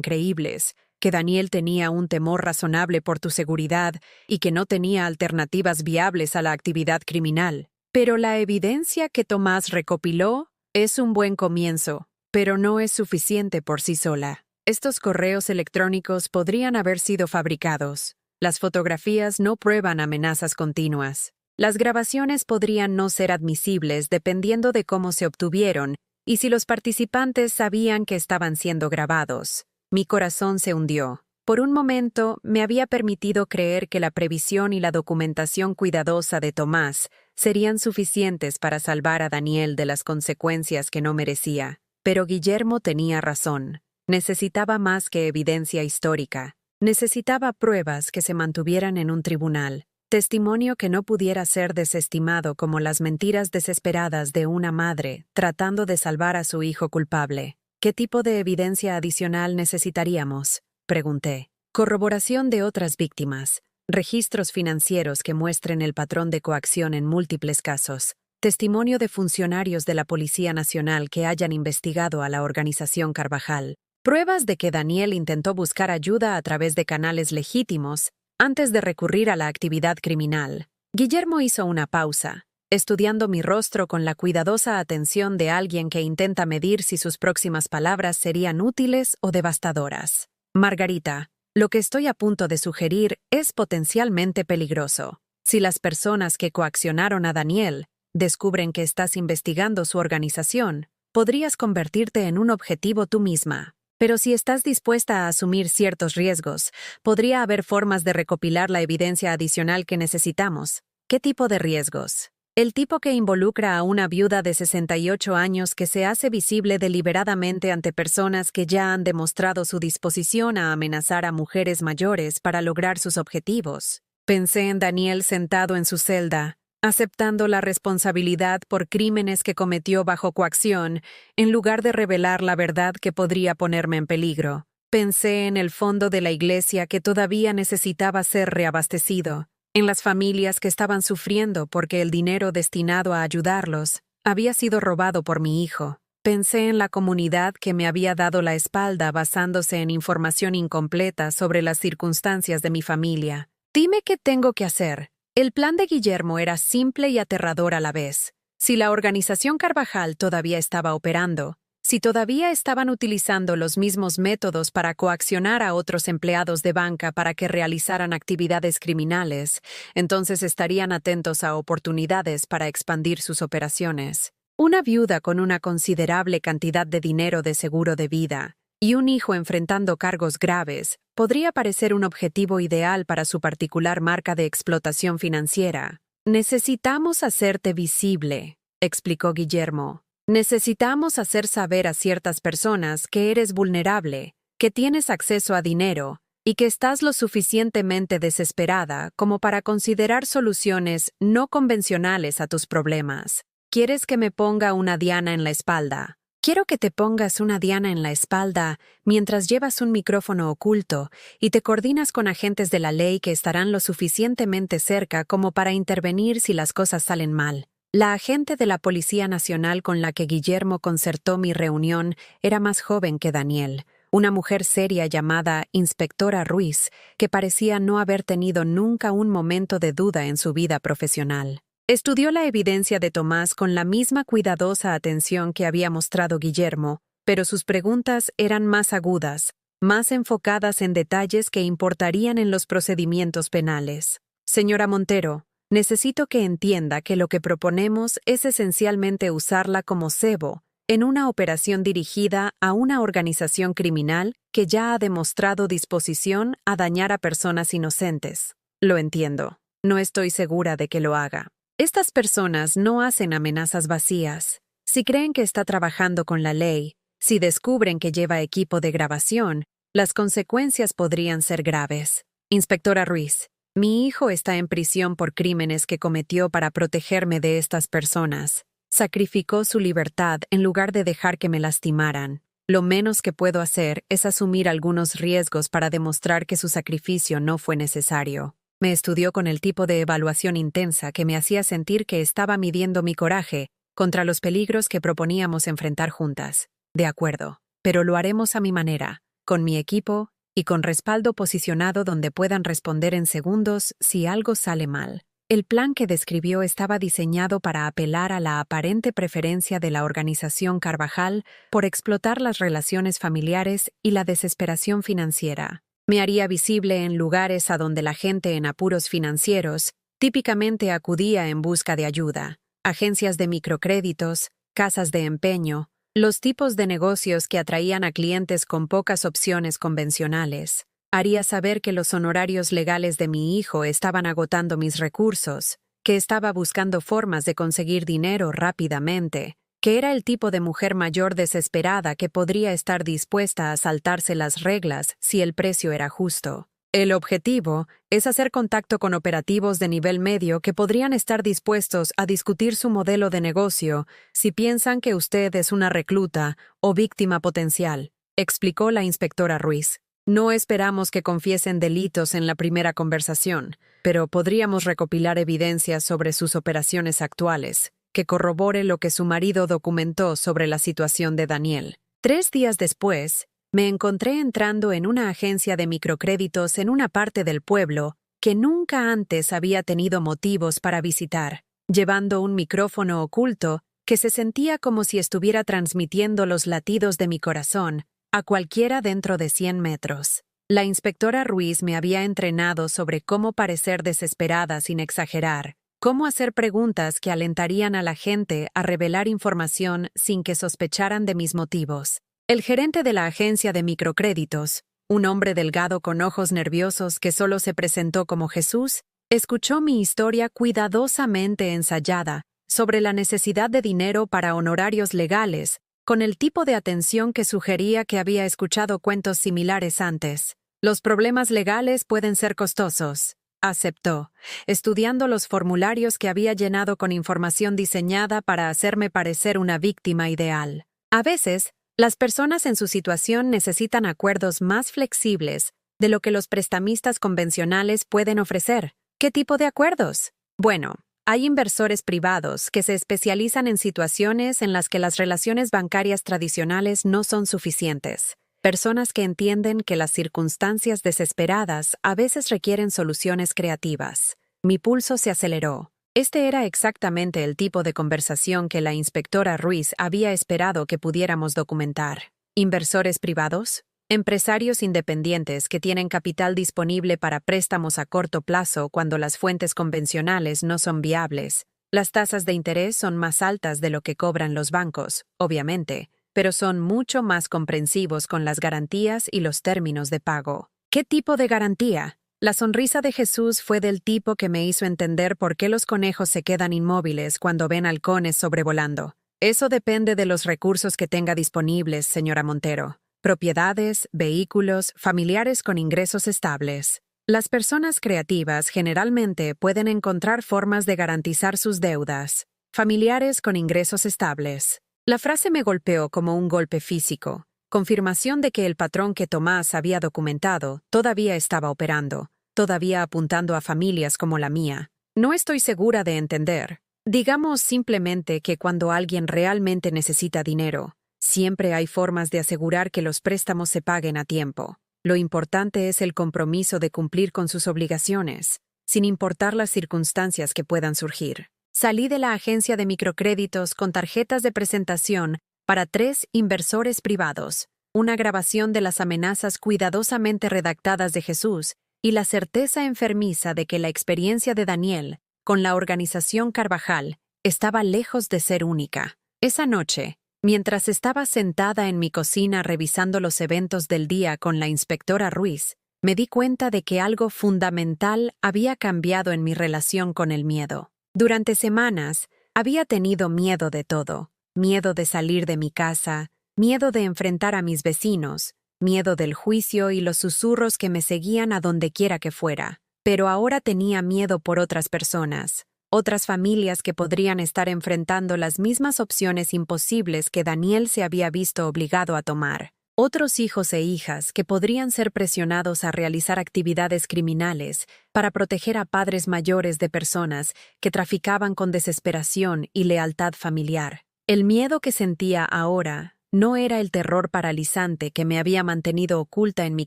creíbles, que Daniel tenía un temor razonable por tu seguridad y que no tenía alternativas viables a la actividad criminal. Pero la evidencia que Tomás recopiló es un buen comienzo, pero no es suficiente por sí sola. Estos correos electrónicos podrían haber sido fabricados. Las fotografías no prueban amenazas continuas. Las grabaciones podrían no ser admisibles dependiendo de cómo se obtuvieron y si los participantes sabían que estaban siendo grabados. Mi corazón se hundió. Por un momento, me había permitido creer que la previsión y la documentación cuidadosa de Tomás serían suficientes para salvar a Daniel de las consecuencias que no merecía. Pero Guillermo tenía razón. Necesitaba más que evidencia histórica. Necesitaba pruebas que se mantuvieran en un tribunal. Testimonio que no pudiera ser desestimado como las mentiras desesperadas de una madre tratando de salvar a su hijo culpable. ¿Qué tipo de evidencia adicional necesitaríamos?, pregunté. Corroboración de otras víctimas, registros financieros que muestren el patrón de coacción en múltiples casos, testimonio de funcionarios de la Policía Nacional que hayan investigado a la organización Carvajal, pruebas de que Daniel intentó buscar ayuda a través de canales legítimos antes de recurrir a la actividad criminal. Guillermo hizo una pausa, estudiando mi rostro con la cuidadosa atención de alguien que intenta medir si sus próximas palabras serían útiles o devastadoras. Margarita, lo que estoy a punto de sugerir es potencialmente peligroso. Si las personas que coaccionaron a Daniel descubren que estás investigando su organización, podrías convertirte en un objetivo tú misma. Pero si estás dispuesta a asumir ciertos riesgos, podría haber formas de recopilar la evidencia adicional que necesitamos. ¿Qué tipo de riesgos? El tipo que involucra a una viuda de 68 años que se hace visible deliberadamente ante personas que ya han demostrado su disposición a amenazar a mujeres mayores para lograr sus objetivos. Pensé en Daniel sentado en su celda, aceptando la responsabilidad por crímenes que cometió bajo coacción, en lugar de revelar la verdad que podría ponerme en peligro. Pensé en el fondo de la iglesia que todavía necesitaba ser reabastecido, en las familias que estaban sufriendo porque el dinero destinado a ayudarlos había sido robado por mi hijo. Pensé en la comunidad que me había dado la espalda basándose en información incompleta sobre las circunstancias de mi familia. Dime qué tengo que hacer. El plan de Guillermo era simple y aterrador a la vez. Si la organización Carvajal todavía estaba operando, si todavía estaban utilizando los mismos métodos para coaccionar a otros empleados de banca para que realizaran actividades criminales, entonces estarían atentos a oportunidades para expandir sus operaciones. Una viuda con una considerable cantidad de dinero de seguro de vida y un hijo enfrentando cargos graves podría parecer un objetivo ideal para su particular marca de explotación financiera. Necesitamos hacerte visible, explicó Guillermo. Necesitamos hacer saber a ciertas personas que eres vulnerable, que tienes acceso a dinero y que estás lo suficientemente desesperada como para considerar soluciones no convencionales a tus problemas. ¿Quieres que me ponga una diana en la espalda? Quiero que te pongas una diana en la espalda mientras llevas un micrófono oculto y te coordinas con agentes de la ley que estarán lo suficientemente cerca como para intervenir si las cosas salen mal. La agente de la Policía Nacional con la que Guillermo concertó mi reunión era más joven que Daniel, una mujer seria llamada Inspectora Ruiz, que parecía no haber tenido nunca un momento de duda en su vida profesional. Estudió la evidencia de Tomás con la misma cuidadosa atención que había mostrado Guillermo, pero sus preguntas eran más agudas, más enfocadas en detalles que importarían en los procedimientos penales. Señora Montero, necesito que entienda que lo que proponemos es esencialmente usarla como cebo en una operación dirigida a una organización criminal que ya ha demostrado disposición a dañar a personas inocentes. Lo entiendo. No estoy segura de que lo haga. Estas personas no hacen amenazas vacías. Si creen que está trabajando con la ley, si descubren que lleva equipo de grabación, las consecuencias podrían ser graves. Inspectora Ruiz, Mi hijo está en prisión por crímenes que cometió para protegerme de estas personas. Sacrificó su libertad en lugar de dejar que me lastimaran. Lo menos que puedo hacer es asumir algunos riesgos para demostrar que su sacrificio no fue necesario. Me estudió con el tipo de evaluación intensa que me hacía sentir que estaba midiendo mi coraje contra los peligros que proponíamos enfrentar juntas. De acuerdo, pero lo haremos a mi manera, con mi equipo y con respaldo posicionado donde puedan responder en segundos si algo sale mal. El plan que describió estaba diseñado para apelar a la aparente preferencia de la organización Carvajal por explotar las relaciones familiares y la desesperación financiera. Me haría visible en lugares a donde la gente en apuros financieros típicamente acudía en busca de ayuda: agencias de microcréditos, casas de empeño, los tipos de negocios que atraían a clientes con pocas opciones convencionales. Haría saber que los honorarios legales de mi hijo estaban agotando mis recursos, que estaba buscando formas de conseguir dinero rápidamente, que era el tipo de mujer mayor desesperada que podría estar dispuesta a saltarse las reglas si el precio era justo. El objetivo es hacer contacto con operativos de nivel medio que podrían estar dispuestos a discutir su modelo de negocio si piensan que usted es una recluta o víctima potencial, explicó la inspectora Ruiz. No esperamos que confiesen delitos en la primera conversación, pero podríamos recopilar evidencias sobre sus operaciones actuales, que corrobore lo que su marido documentó sobre la situación de Daniel. 3 días después, me encontré entrando en una agencia de microcréditos en una parte del pueblo que nunca antes había tenido motivos para visitar, llevando un micrófono oculto que se sentía como si estuviera transmitiendo los latidos de mi corazón a cualquiera dentro de 100 metros. La inspectora Ruiz me había entrenado sobre cómo parecer desesperada sin exagerar, cómo hacer preguntas que alentarían a la gente a revelar información sin que sospecharan de mis motivos. El gerente de la agencia de microcréditos, un hombre delgado con ojos nerviosos que solo se presentó como Jesús, escuchó mi historia cuidadosamente ensayada sobre la necesidad de dinero para honorarios legales, con el tipo de atención que sugería que había escuchado cuentos similares antes. Los problemas legales pueden ser costosos, aceptó, estudiando los formularios que había llenado con información diseñada para hacerme parecer una víctima ideal. A veces, las personas en su situación necesitan acuerdos más flexibles de lo que los prestamistas convencionales pueden ofrecer. ¿Qué tipo de acuerdos? Bueno, hay inversores privados que se especializan en situaciones en las que las relaciones bancarias tradicionales no son suficientes. Personas que entienden que las circunstancias desesperadas a veces requieren soluciones creativas. Mi pulso se aceleró. Este era exactamente el tipo de conversación que la inspectora Ruiz había esperado que pudiéramos documentar. ¿Inversores privados? Empresarios independientes que tienen capital disponible para préstamos a corto plazo cuando las fuentes convencionales no son viables. Las tasas de interés son más altas de lo que cobran los bancos, obviamente, pero son mucho más comprensivos con las garantías y los términos de pago. ¿Qué tipo de garantía? La sonrisa de Jesús fue del tipo que me hizo entender por qué los conejos se quedan inmóviles cuando ven halcones sobrevolando. Eso depende de los recursos que tenga disponibles, señora Montero. Propiedades, vehículos, familiares con ingresos estables. Las personas creativas generalmente pueden encontrar formas de garantizar sus deudas. Familiares con ingresos estables. La frase me golpeó como un golpe físico. Confirmación de que el patrón que Tomás había documentado todavía estaba operando, todavía apuntando a familias como la mía. No estoy segura de entender. Digamos simplemente que cuando alguien realmente necesita dinero, siempre hay formas de asegurar que los préstamos se paguen a tiempo. Lo importante es el compromiso de cumplir con sus obligaciones, sin importar las circunstancias que puedan surgir. Salí de la agencia de microcréditos con tarjetas de presentación para 3 inversores privados, una grabación de las amenazas cuidadosamente redactadas de Jesús y la certeza enfermiza de que la experiencia de Daniel con la organización Carvajal estaba lejos de ser única. Esa noche, mientras estaba sentada en mi cocina revisando los eventos del día con la inspectora Ruiz, me di cuenta de que algo fundamental había cambiado en mi relación con el miedo. Durante semanas, había tenido miedo de todo. Miedo de salir de mi casa, miedo de enfrentar a mis vecinos, miedo del juicio y los susurros que me seguían a donde quiera que fuera. pero ahora tenía miedo por otras personas, otras familias que podrían estar enfrentando las mismas opciones imposibles que Daniel se había visto obligado a tomar. Otros hijos e hijas que podrían ser presionados a realizar actividades criminales para proteger a padres mayores de personas que traficaban con desesperación y lealtad familiar. El miedo que sentía ahora no era el terror paralizante que me había mantenido oculta en mi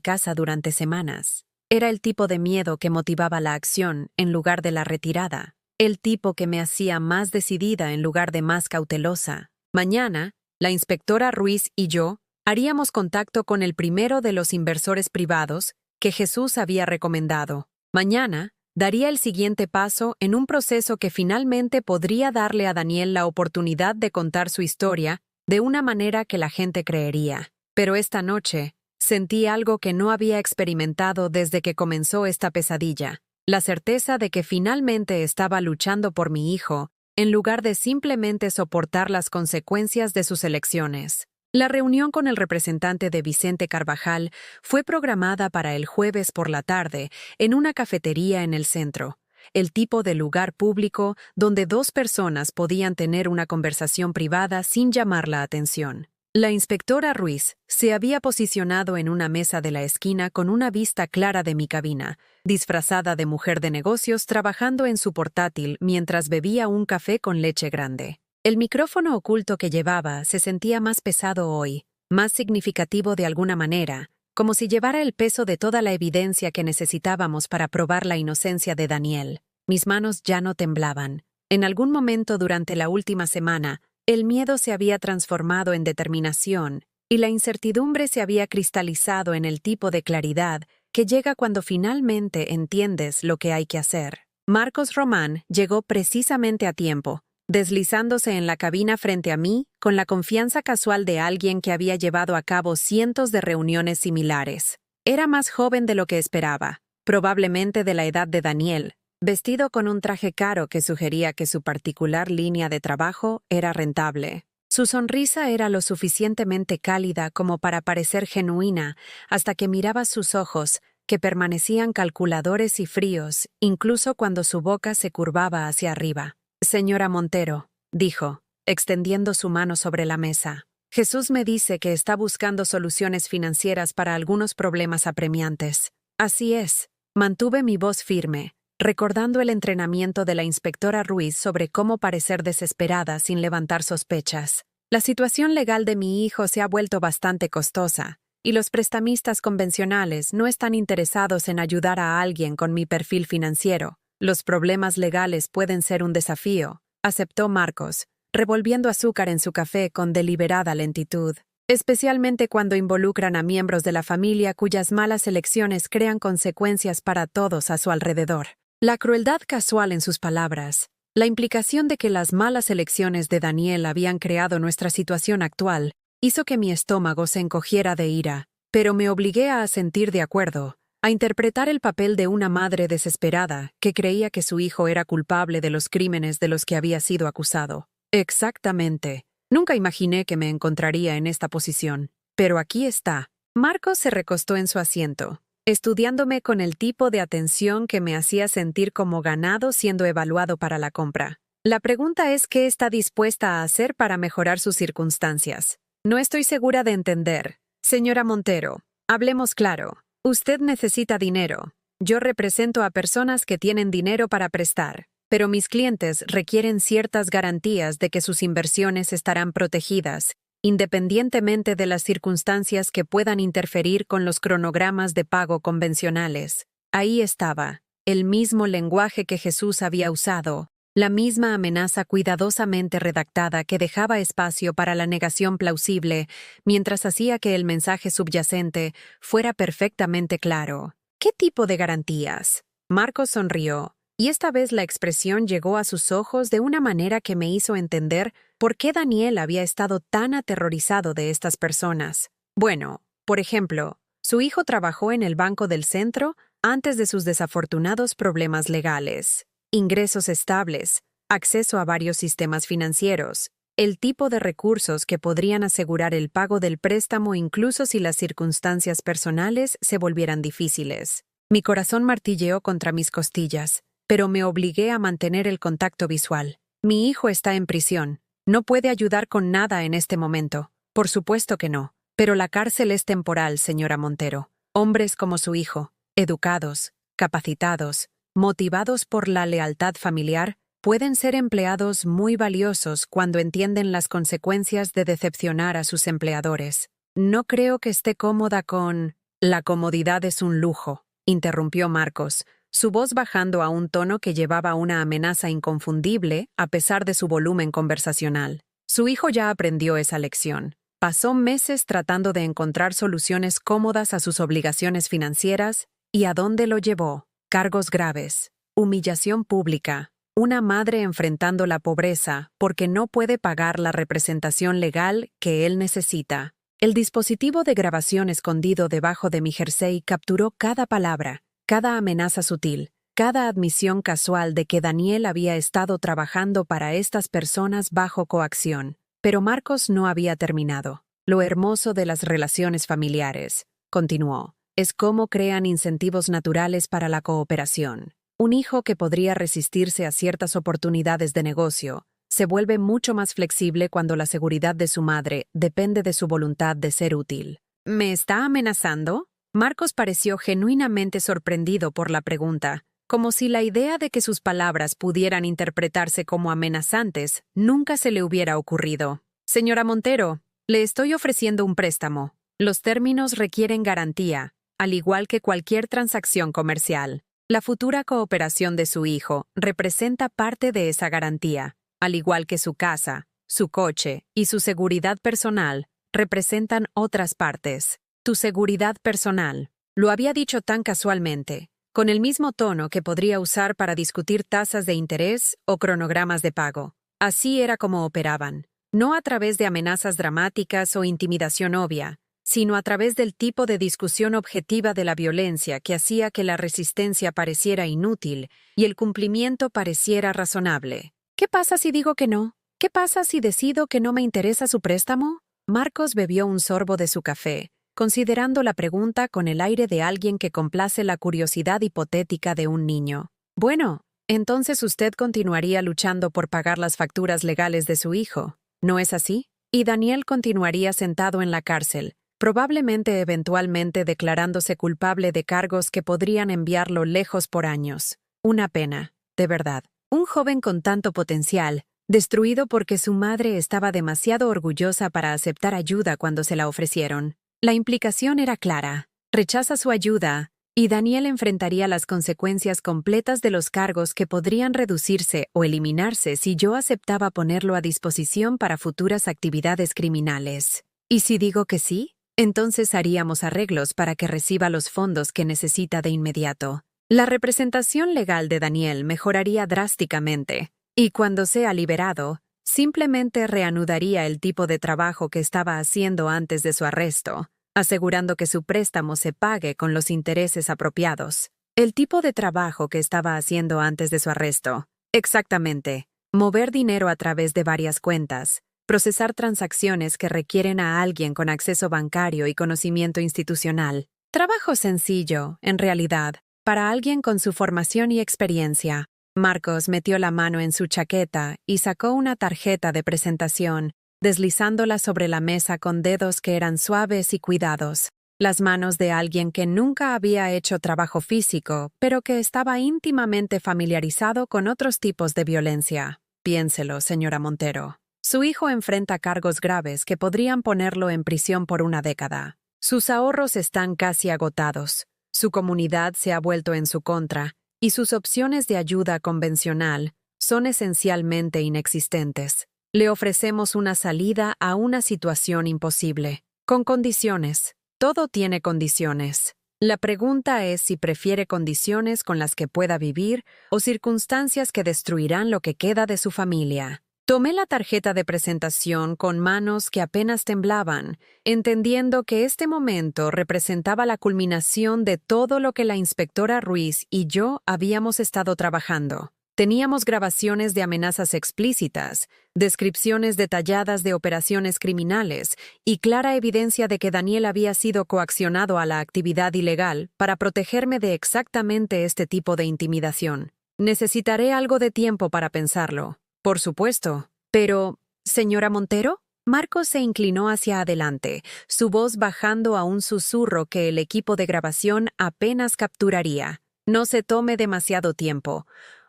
casa durante semanas. Era el tipo de miedo que motivaba la acción en lugar de la retirada. El tipo que me hacía más decidida en lugar de más cautelosa. Mañana, la inspectora Ruiz y yo haríamos contacto con el primero de los inversores privados que Jesús había recomendado. Mañana, daría el siguiente paso en un proceso que finalmente podría darle a Daniel la oportunidad de contar su historia de una manera que la gente creería. Pero esta noche, sentí algo que no había experimentado desde que comenzó esta pesadilla. La certeza de que finalmente estaba luchando por mi hijo, en lugar de simplemente soportar las consecuencias de sus elecciones. La reunión con el representante de Vicente Carvajal fue programada para el jueves por la tarde en una cafetería en el centro, el tipo de lugar público donde dos personas podían tener una conversación privada sin llamar la atención. La inspectora Ruiz se había posicionado en una mesa de la esquina con una vista clara de mi cabina, disfrazada de mujer de negocios trabajando en su portátil mientras bebía un café con leche grande. El micrófono oculto que llevaba se sentía más pesado hoy, más significativo de alguna manera, como si llevara el peso de toda la evidencia que necesitábamos para probar la inocencia de Daniel. Mis manos ya no temblaban. En algún momento durante la última semana, el miedo se había transformado en determinación, y la incertidumbre se había cristalizado en el tipo de claridad que llega cuando finalmente entiendes lo que hay que hacer. Marcos Román llegó precisamente a tiempo, deslizándose en la cabina frente a mí con la confianza casual de alguien que había llevado a cabo cientos de reuniones similares. Era más joven de lo que esperaba, probablemente de la edad de Daniel, vestido con un traje caro que sugería que su particular línea de trabajo era rentable. Su sonrisa era lo suficientemente cálida como para parecer genuina hasta que miraba sus ojos, que permanecían calculadores y fríos, incluso cuando su boca se curvaba hacia arriba. «Señora Montero», dijo, extendiendo su mano sobre la mesa. «Jesús me dice que está buscando soluciones financieras para algunos problemas apremiantes». Así es. Mantuve mi voz firme, recordando el entrenamiento de la inspectora Ruiz sobre cómo parecer desesperada sin levantar sospechas. La situación legal de mi hijo se ha vuelto bastante costosa, y los prestamistas convencionales no están interesados en ayudar a alguien con mi perfil financiero. Los problemas legales pueden ser un desafío, aceptó Marcos, revolviendo azúcar en su café con deliberada lentitud, especialmente cuando involucran a miembros de la familia cuyas malas elecciones crean consecuencias para todos a su alrededor. La crueldad casual en sus palabras, la implicación de que las malas elecciones de Daniel habían creado nuestra situación actual, hizo que mi estómago se encogiera de ira, pero me obligué a asentir de acuerdo, a interpretar el papel de una madre desesperada que creía que su hijo era culpable de los crímenes de los que había sido acusado. Exactamente. Nunca imaginé que me encontraría en esta posición. Pero aquí está. Marcos se recostó en su asiento, estudiándome con el tipo de atención que me hacía sentir como ganado siendo evaluado para la compra. La pregunta es qué está dispuesta a hacer para mejorar sus circunstancias. No estoy segura de entender. Señora Montero, hablemos claro. Usted necesita dinero. Yo represento a personas que tienen dinero para prestar, pero mis clientes requieren ciertas garantías de que sus inversiones estarán protegidas, independientemente de las circunstancias que puedan interferir con los cronogramas de pago convencionales. Ahí estaba, el mismo lenguaje que Jesús había usado, la misma amenaza cuidadosamente redactada que dejaba espacio para la negación plausible, mientras hacía que el mensaje subyacente fuera perfectamente claro. ¿Qué tipo de garantías? Marcos sonrió, y esta vez la expresión llegó a sus ojos de una manera que me hizo entender por qué Daniel había estado tan aterrorizado de estas personas. Bueno, por ejemplo, su hijo trabajó en el Banco del Centro antes de sus desafortunados problemas legales. Ingresos estables, acceso a varios sistemas financieros, el tipo de recursos que podrían asegurar el pago del préstamo incluso si las circunstancias personales se volvieran difíciles. Mi corazón martilleó contra mis costillas, pero me obligué a mantener el contacto visual. Mi hijo está en prisión. No puede ayudar con nada en este momento. Por supuesto que no. Pero la cárcel es temporal, señora Montero. Hombres como su hijo, educados, capacitados, motivados por la lealtad familiar, pueden ser empleados muy valiosos cuando entienden las consecuencias de decepcionar a sus empleadores. No creo que esté cómoda con... La comodidad es un lujo, interrumpió Marcos, su voz bajando a un tono que llevaba una amenaza inconfundible a pesar de su volumen conversacional. Su hijo ya aprendió esa lección. Pasó meses tratando de encontrar soluciones cómodas a sus obligaciones financieras, ¿y a dónde lo llevó? Cargos graves, humillación pública, una madre enfrentando la pobreza porque no puede pagar la representación legal que él necesita. El dispositivo de grabación escondido debajo de mi jersey capturó cada palabra, cada amenaza sutil, cada admisión casual de que Daniel había estado trabajando para estas personas bajo coacción. Pero Marcos no había terminado. Lo hermoso de las relaciones familiares, continuó, es cómo crean incentivos naturales para la cooperación. Un hijo que podría resistirse a ciertas oportunidades de negocio se vuelve mucho más flexible cuando la seguridad de su madre depende de su voluntad de ser útil. ¿Me está amenazando? Marcos pareció genuinamente sorprendido por la pregunta, como si la idea de que sus palabras pudieran interpretarse como amenazantes nunca se le hubiera ocurrido. Señora Montero, le estoy ofreciendo un préstamo. Los términos requieren garantía, al igual que cualquier transacción comercial. La futura cooperación de su hijo representa parte de esa garantía, al igual que su casa, su coche y su seguridad personal representan otras partes. Tu seguridad personal. Lo había dicho tan casualmente, con el mismo tono que podría usar para discutir tasas de interés o cronogramas de pago. Así era como operaban, no a través de amenazas dramáticas o intimidación obvia, sino a través del tipo de discusión objetiva de la violencia que hacía que la resistencia pareciera inútil y el cumplimiento pareciera razonable. ¿Qué pasa si digo que no? ¿Qué pasa si decido que no me interesa su préstamo? Marcos bebió un sorbo de su café, considerando la pregunta con el aire de alguien que complace la curiosidad hipotética de un niño. Bueno, entonces usted continuaría luchando por pagar las facturas legales de su hijo, ¿no es así? Y Daniel continuaría sentado en la cárcel, probablemente eventualmente declarándose culpable de cargos que podrían enviarlo lejos por años. Una pena, de verdad. Un joven con tanto potencial, destruido porque su madre estaba demasiado orgullosa para aceptar ayuda cuando se la ofrecieron. La implicación era clara. Rechaza su ayuda, y Daniel enfrentaría las consecuencias completas de los cargos que podrían reducirse o eliminarse si yo aceptaba ponerlo a disposición para futuras actividades criminales. ¿Y si digo que sí? Entonces haríamos arreglos para que reciba los fondos que necesita de inmediato. La representación legal de Daniel mejoraría drásticamente, y cuando sea liberado, simplemente reanudaría el tipo de trabajo que estaba haciendo antes de su arresto, asegurando que su préstamo se pague con los intereses apropiados. El tipo de trabajo que estaba haciendo antes de su arresto. Exactamente. Mover dinero a través de varias cuentas, procesar transacciones que requieren a alguien con acceso bancario y conocimiento institucional. Trabajo sencillo, en realidad, para alguien con su formación y experiencia. Marcos metió la mano en su chaqueta y sacó una tarjeta de presentación, deslizándola sobre la mesa con dedos que eran suaves y cuidados. Las manos de alguien que nunca había hecho trabajo físico, pero que estaba íntimamente familiarizado con otros tipos de violencia. Piénselo, señora Montero. Su hijo enfrenta cargos graves que podrían ponerlo en prisión por una década. Sus ahorros están casi agotados. Su comunidad se ha vuelto en su contra, y sus opciones de ayuda convencional son esencialmente inexistentes. Le ofrecemos una salida a una situación imposible, con condiciones. Todo tiene condiciones. La pregunta es si prefiere condiciones con las que pueda vivir o circunstancias que destruirán lo que queda de su familia. Tomé la tarjeta de presentación con manos que apenas temblaban, entendiendo que este momento representaba la culminación de todo lo que la inspectora Ruiz y yo habíamos estado trabajando. Teníamos grabaciones de amenazas explícitas, descripciones detalladas de operaciones criminales y clara evidencia de que Daniel había sido coaccionado a la actividad ilegal para protegerme de exactamente este tipo de intimidación. Necesitaré algo de tiempo para pensarlo, por supuesto. Pero, ¿señora Montero? Marcos se inclinó hacia adelante, su voz bajando a un susurro que el equipo de grabación apenas capturaría. No se tome demasiado tiempo.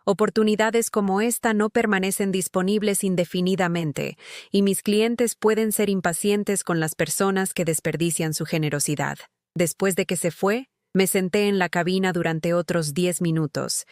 Oportunidades como esta no permanecen disponibles indefinidamente, y mis clientes pueden ser impacientes con las personas que desperdician su generosidad. Después de que se fue, me senté en la cabina durante otros 10 minutos,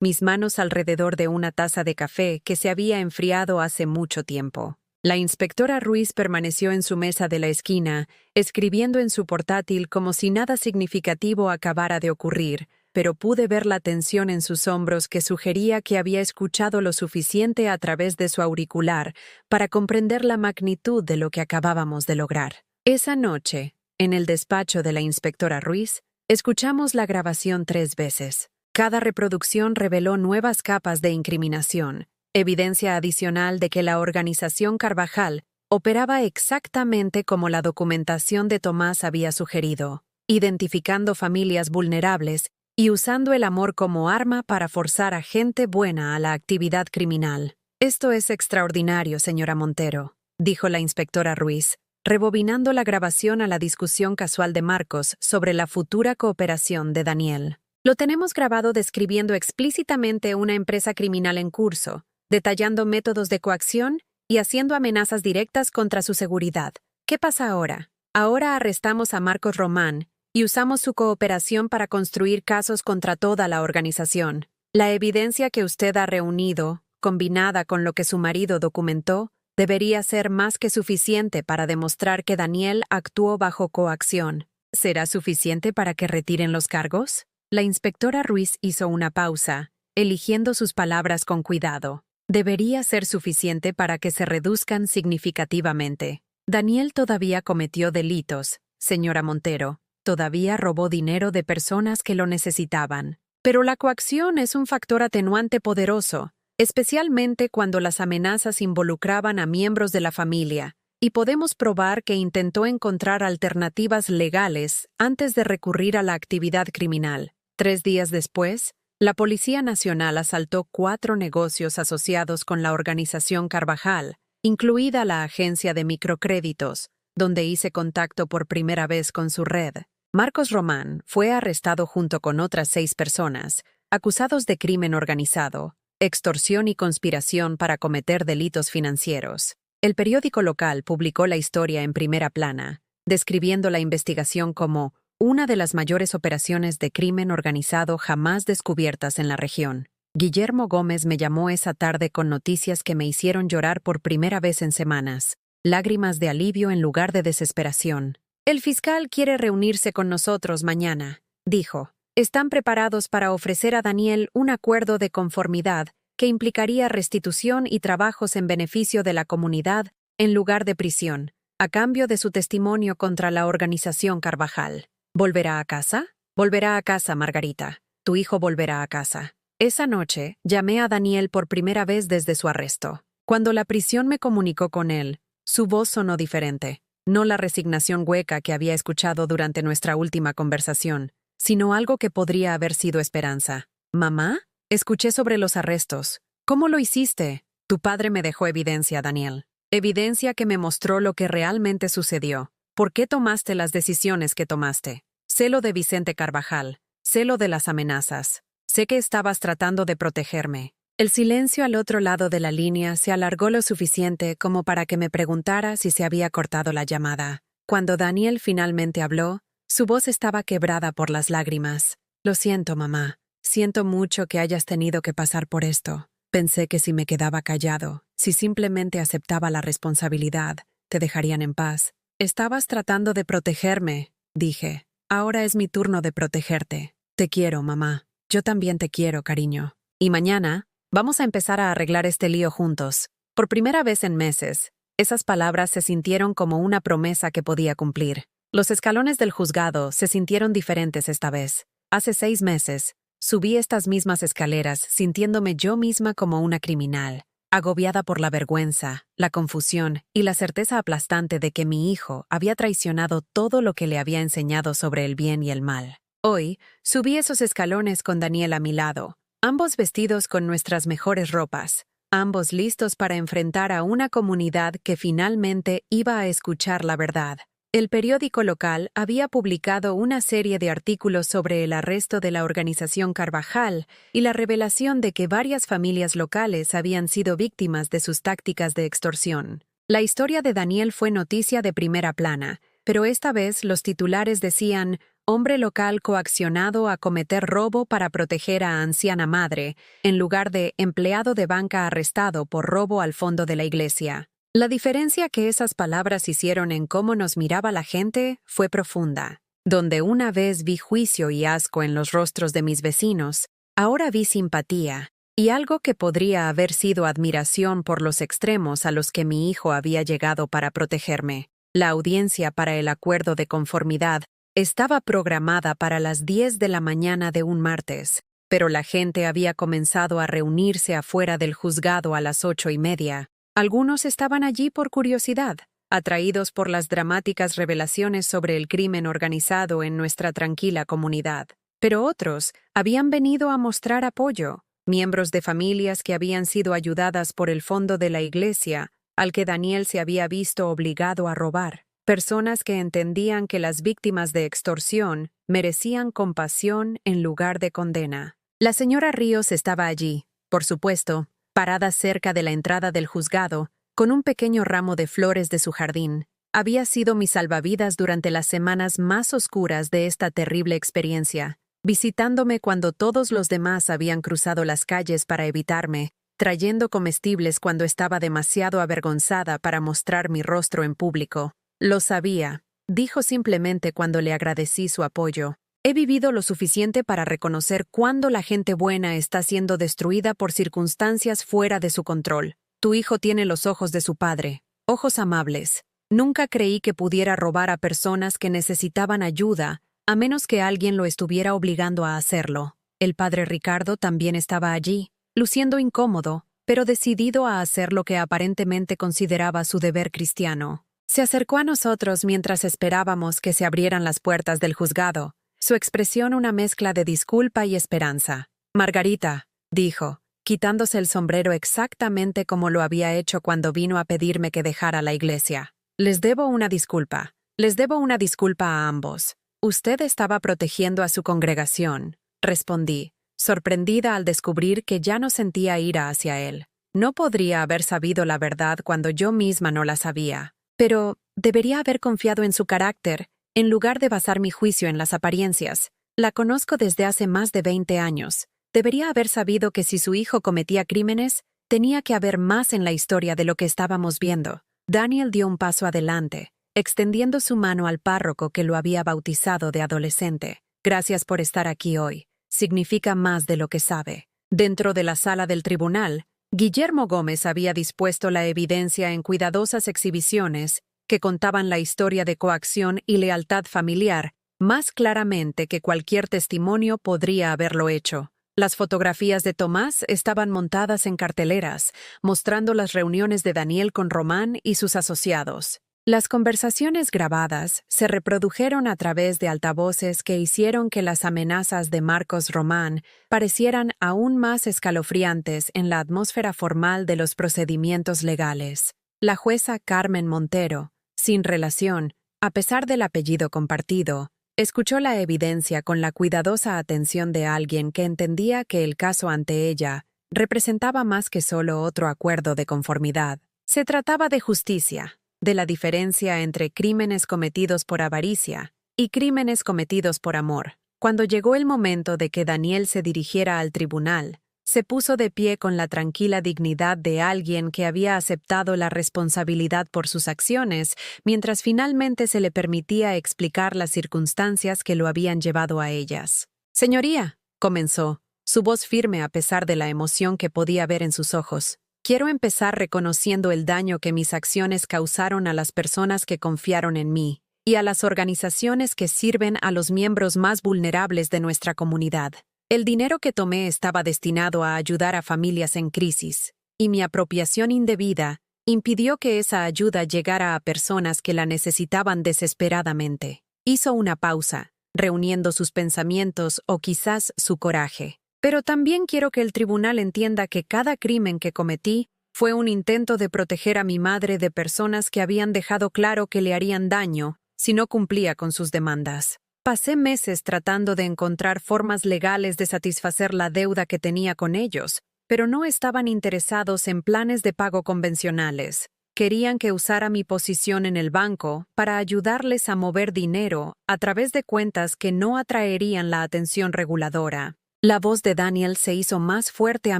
mis manos alrededor de una taza de café que se había enfriado hace mucho tiempo. La inspectora Ruiz permaneció en su mesa de la esquina, escribiendo en su portátil como si nada significativo acabara de ocurrir, pero pude ver la tensión en sus hombros que sugería que había escuchado lo suficiente a través de su auricular para comprender la magnitud de lo que acabábamos de lograr. Esa noche, en el despacho de la inspectora Ruiz, escuchamos la grabación 3 veces. Cada reproducción reveló nuevas capas de incriminación, evidencia adicional de que la organización Carvajal operaba exactamente como la documentación de Tomás había sugerido, identificando familias vulnerables y usando el amor como arma para forzar a gente buena a la actividad criminal. Esto es extraordinario, señora Montero, dijo la inspectora Ruiz, rebobinando la grabación a la discusión casual de Marcos sobre la futura cooperación de Daniel. Lo tenemos grabado describiendo explícitamente una empresa criminal en curso, detallando métodos de coacción y haciendo amenazas directas contra su seguridad. ¿Qué pasa ahora? Ahora arrestamos a Marcos Román y usamos su cooperación para construir casos contra toda la organización. La evidencia que usted ha reunido, combinada con lo que su marido documentó, debería ser más que suficiente para demostrar que Daniel actuó bajo coacción. ¿Será suficiente para que retiren los cargos? La inspectora Ruiz hizo una pausa, eligiendo sus palabras con cuidado. Debería ser suficiente para que se reduzcan significativamente. Daniel todavía cometió delitos, señora Montero. Todavía robó dinero de personas que lo necesitaban. Pero la coacción es un factor atenuante poderoso, especialmente cuando las amenazas involucraban a miembros de la familia, y podemos probar que intentó encontrar alternativas legales antes de recurrir a la actividad criminal. 3 días después, la Policía Nacional asaltó 4 negocios asociados con la organización Carvajal, incluida la agencia de microcréditos, donde hice contacto por primera vez con su red. Marcos Román fue arrestado junto con otras 6 personas, acusados de crimen organizado, extorsión y conspiración para cometer delitos financieros. El periódico local publicó la historia en primera plana, describiendo la investigación como una de las mayores operaciones de crimen organizado jamás descubiertas en la región. Guillermo Gómez me llamó esa tarde con noticias que me hicieron llorar por primera vez en semanas, lágrimas de alivio en lugar de desesperación. El fiscal quiere reunirse con nosotros mañana, dijo. Están preparados para ofrecer a Daniel un acuerdo de conformidad que implicaría restitución y trabajos en beneficio de la comunidad en lugar de prisión, a cambio de su testimonio contra la organización Carvajal. ¿Volverá a casa? Volverá a casa, Margarita. Tu hijo volverá a casa. Esa noche, llamé a Daniel por primera vez desde su arresto. Cuando la prisión me comunicó con él, su voz sonó diferente. No la resignación hueca que había escuchado durante nuestra última conversación, sino algo que podría haber sido esperanza. ¿Mamá? Escuché sobre los arrestos. ¿Cómo lo hiciste? Tu padre me dejó evidencia, Daniel. Evidencia que me mostró lo que realmente sucedió. ¿Por qué tomaste las decisiones que tomaste? Sé lo de Vicente Carvajal. Sé lo de las amenazas. Sé que estabas tratando de protegerme. El silencio al otro lado de la línea se alargó lo suficiente como para que me preguntara si se había cortado la llamada. Cuando Daniel finalmente habló, su voz estaba quebrada por las lágrimas. Lo siento, mamá. Siento mucho que hayas tenido que pasar por esto. Pensé que si me quedaba callado, si simplemente aceptaba la responsabilidad, te dejarían en paz. Estabas tratando de protegerme, dije. Ahora es mi turno de protegerte. Te quiero, mamá. Yo también te quiero, cariño. Y mañana, vamos a empezar a arreglar este lío juntos. Por primera vez en meses, esas palabras se sintieron como una promesa que podía cumplir. Los escalones del juzgado se sintieron diferentes esta vez. Hace 6 meses, Subí estas mismas escaleras, sintiéndome yo misma como una criminal, agobiada por la vergüenza, la confusión y la certeza aplastante de que mi hijo había traicionado todo lo que le había enseñado sobre el bien y el mal. Hoy, subí esos escalones con Daniel a mi lado, ambos vestidos con nuestras mejores ropas, ambos listos para enfrentar a una comunidad que finalmente iba a escuchar la verdad. El periódico local había publicado una serie de artículos sobre el arresto de la organización Carvajal y la revelación de que varias familias locales habían sido víctimas de sus tácticas de extorsión. La historia de Daniel fue noticia de primera plana, pero esta vez los titulares decían: hombre local coaccionado a cometer robo para proteger a anciana madre, en lugar de empleado de banca arrestado por robo al fondo de la iglesia. La diferencia que esas palabras hicieron en cómo nos miraba la gente fue profunda. Donde una vez vi juicio y asco en los rostros de mis vecinos, ahora vi simpatía, y algo que podría haber sido admiración por los extremos a los que mi hijo había llegado para protegerme. La audiencia para el acuerdo de conformidad estaba programada para las 10 de la mañana de un martes, pero la gente había comenzado a reunirse afuera del juzgado a las 8:30. Algunos estaban allí por curiosidad, atraídos por las dramáticas revelaciones sobre el crimen organizado en nuestra tranquila comunidad. Pero otros habían venido a mostrar apoyo, miembros de familias que habían sido ayudadas por el fondo de la iglesia, al que Daniel se había visto obligado a robar. Personas que entendían que las víctimas de extorsión merecían compasión en lugar de condena. La señora Ríos estaba allí, por supuesto, parada cerca de la entrada del juzgado, con un pequeño ramo de flores de su jardín. Había sido mi salvavidas durante las semanas más oscuras de esta terrible experiencia, visitándome cuando todos los demás habían cruzado las calles para evitarme, trayendo comestibles cuando estaba demasiado avergonzada para mostrar mi rostro en público. Lo sabía, dijo simplemente cuando le agradecí su apoyo. He vivido lo suficiente para reconocer cuándo la gente buena está siendo destruida por circunstancias fuera de su control. Tu hijo tiene los ojos de su padre, ojos amables. Nunca creí que pudiera robar a personas que necesitaban ayuda, a menos que alguien lo estuviera obligando a hacerlo. El padre Ricardo también estaba allí, luciendo incómodo, pero decidido a hacer lo que aparentemente consideraba su deber cristiano. Se acercó a nosotros mientras esperábamos que se abrieran las puertas del juzgado, su expresión una mezcla de disculpa y esperanza. Margarita, dijo, quitándose el sombrero exactamente como lo había hecho cuando vino a pedirme que dejara la iglesia. Les debo una disculpa. Les debo una disculpa a ambos. Usted estaba protegiendo a su congregación, respondí, sorprendida al descubrir que ya no sentía ira hacia él. No podría haber sabido la verdad cuando yo misma no la sabía. Pero debería haber confiado en su carácter, en lugar de basar mi juicio en las apariencias. La conozco desde hace más de 20 años. Debería haber sabido que si su hijo cometía crímenes, tenía que haber más en la historia de lo que estábamos viendo. Daniel dio un paso adelante, extendiendo su mano al párroco que lo había bautizado de adolescente. Gracias por estar aquí hoy. Significa más de lo que sabe. Dentro de la sala del tribunal, Guillermo Gómez había dispuesto la evidencia en cuidadosas exhibiciones que contaban la historia de coacción y lealtad familiar más claramente que cualquier testimonio podría haberlo hecho. Las fotografías de Tomás estaban montadas en carteleras, mostrando las reuniones de Daniel con Román y sus asociados. Las conversaciones grabadas se reprodujeron a través de altavoces que hicieron que las amenazas de Marcos Román parecieran aún más escalofriantes en la atmósfera formal de los procedimientos legales. La jueza Carmen Montero, sin relación, a pesar del apellido compartido, escuchó la evidencia con la cuidadosa atención de alguien que entendía que el caso ante ella representaba más que solo otro acuerdo de conformidad. Se trataba de justicia, de la diferencia entre crímenes cometidos por avaricia y crímenes cometidos por amor. Cuando llegó el momento de que Daniel se dirigiera al tribunal, se puso de pie con la tranquila dignidad de alguien que había aceptado la responsabilidad por sus acciones, mientras finalmente se le permitía explicar las circunstancias que lo habían llevado a ellas. «Señoría», comenzó, su voz firme a pesar de la emoción que podía ver en sus ojos. «Quiero empezar reconociendo el daño que mis acciones causaron a las personas que confiaron en mí y a las organizaciones que sirven a los miembros más vulnerables de nuestra comunidad. El dinero que tomé estaba destinado a ayudar a familias en crisis, y mi apropiación indebida impidió que esa ayuda llegara a personas que la necesitaban desesperadamente. Hizo una pausa, reuniendo sus pensamientos o quizás su coraje. Pero también quiero que el tribunal entienda que cada crimen que cometí fue un intento de proteger a mi madre de personas que habían dejado claro que le harían daño si no cumplía con sus demandas. Pasé meses tratando de encontrar formas legales de satisfacer la deuda que tenía con ellos, pero no estaban interesados en planes de pago convencionales. Querían que usara mi posición en el banco para ayudarles a mover dinero a través de cuentas que no atraerían la atención reguladora. La voz de Daniel se hizo más fuerte a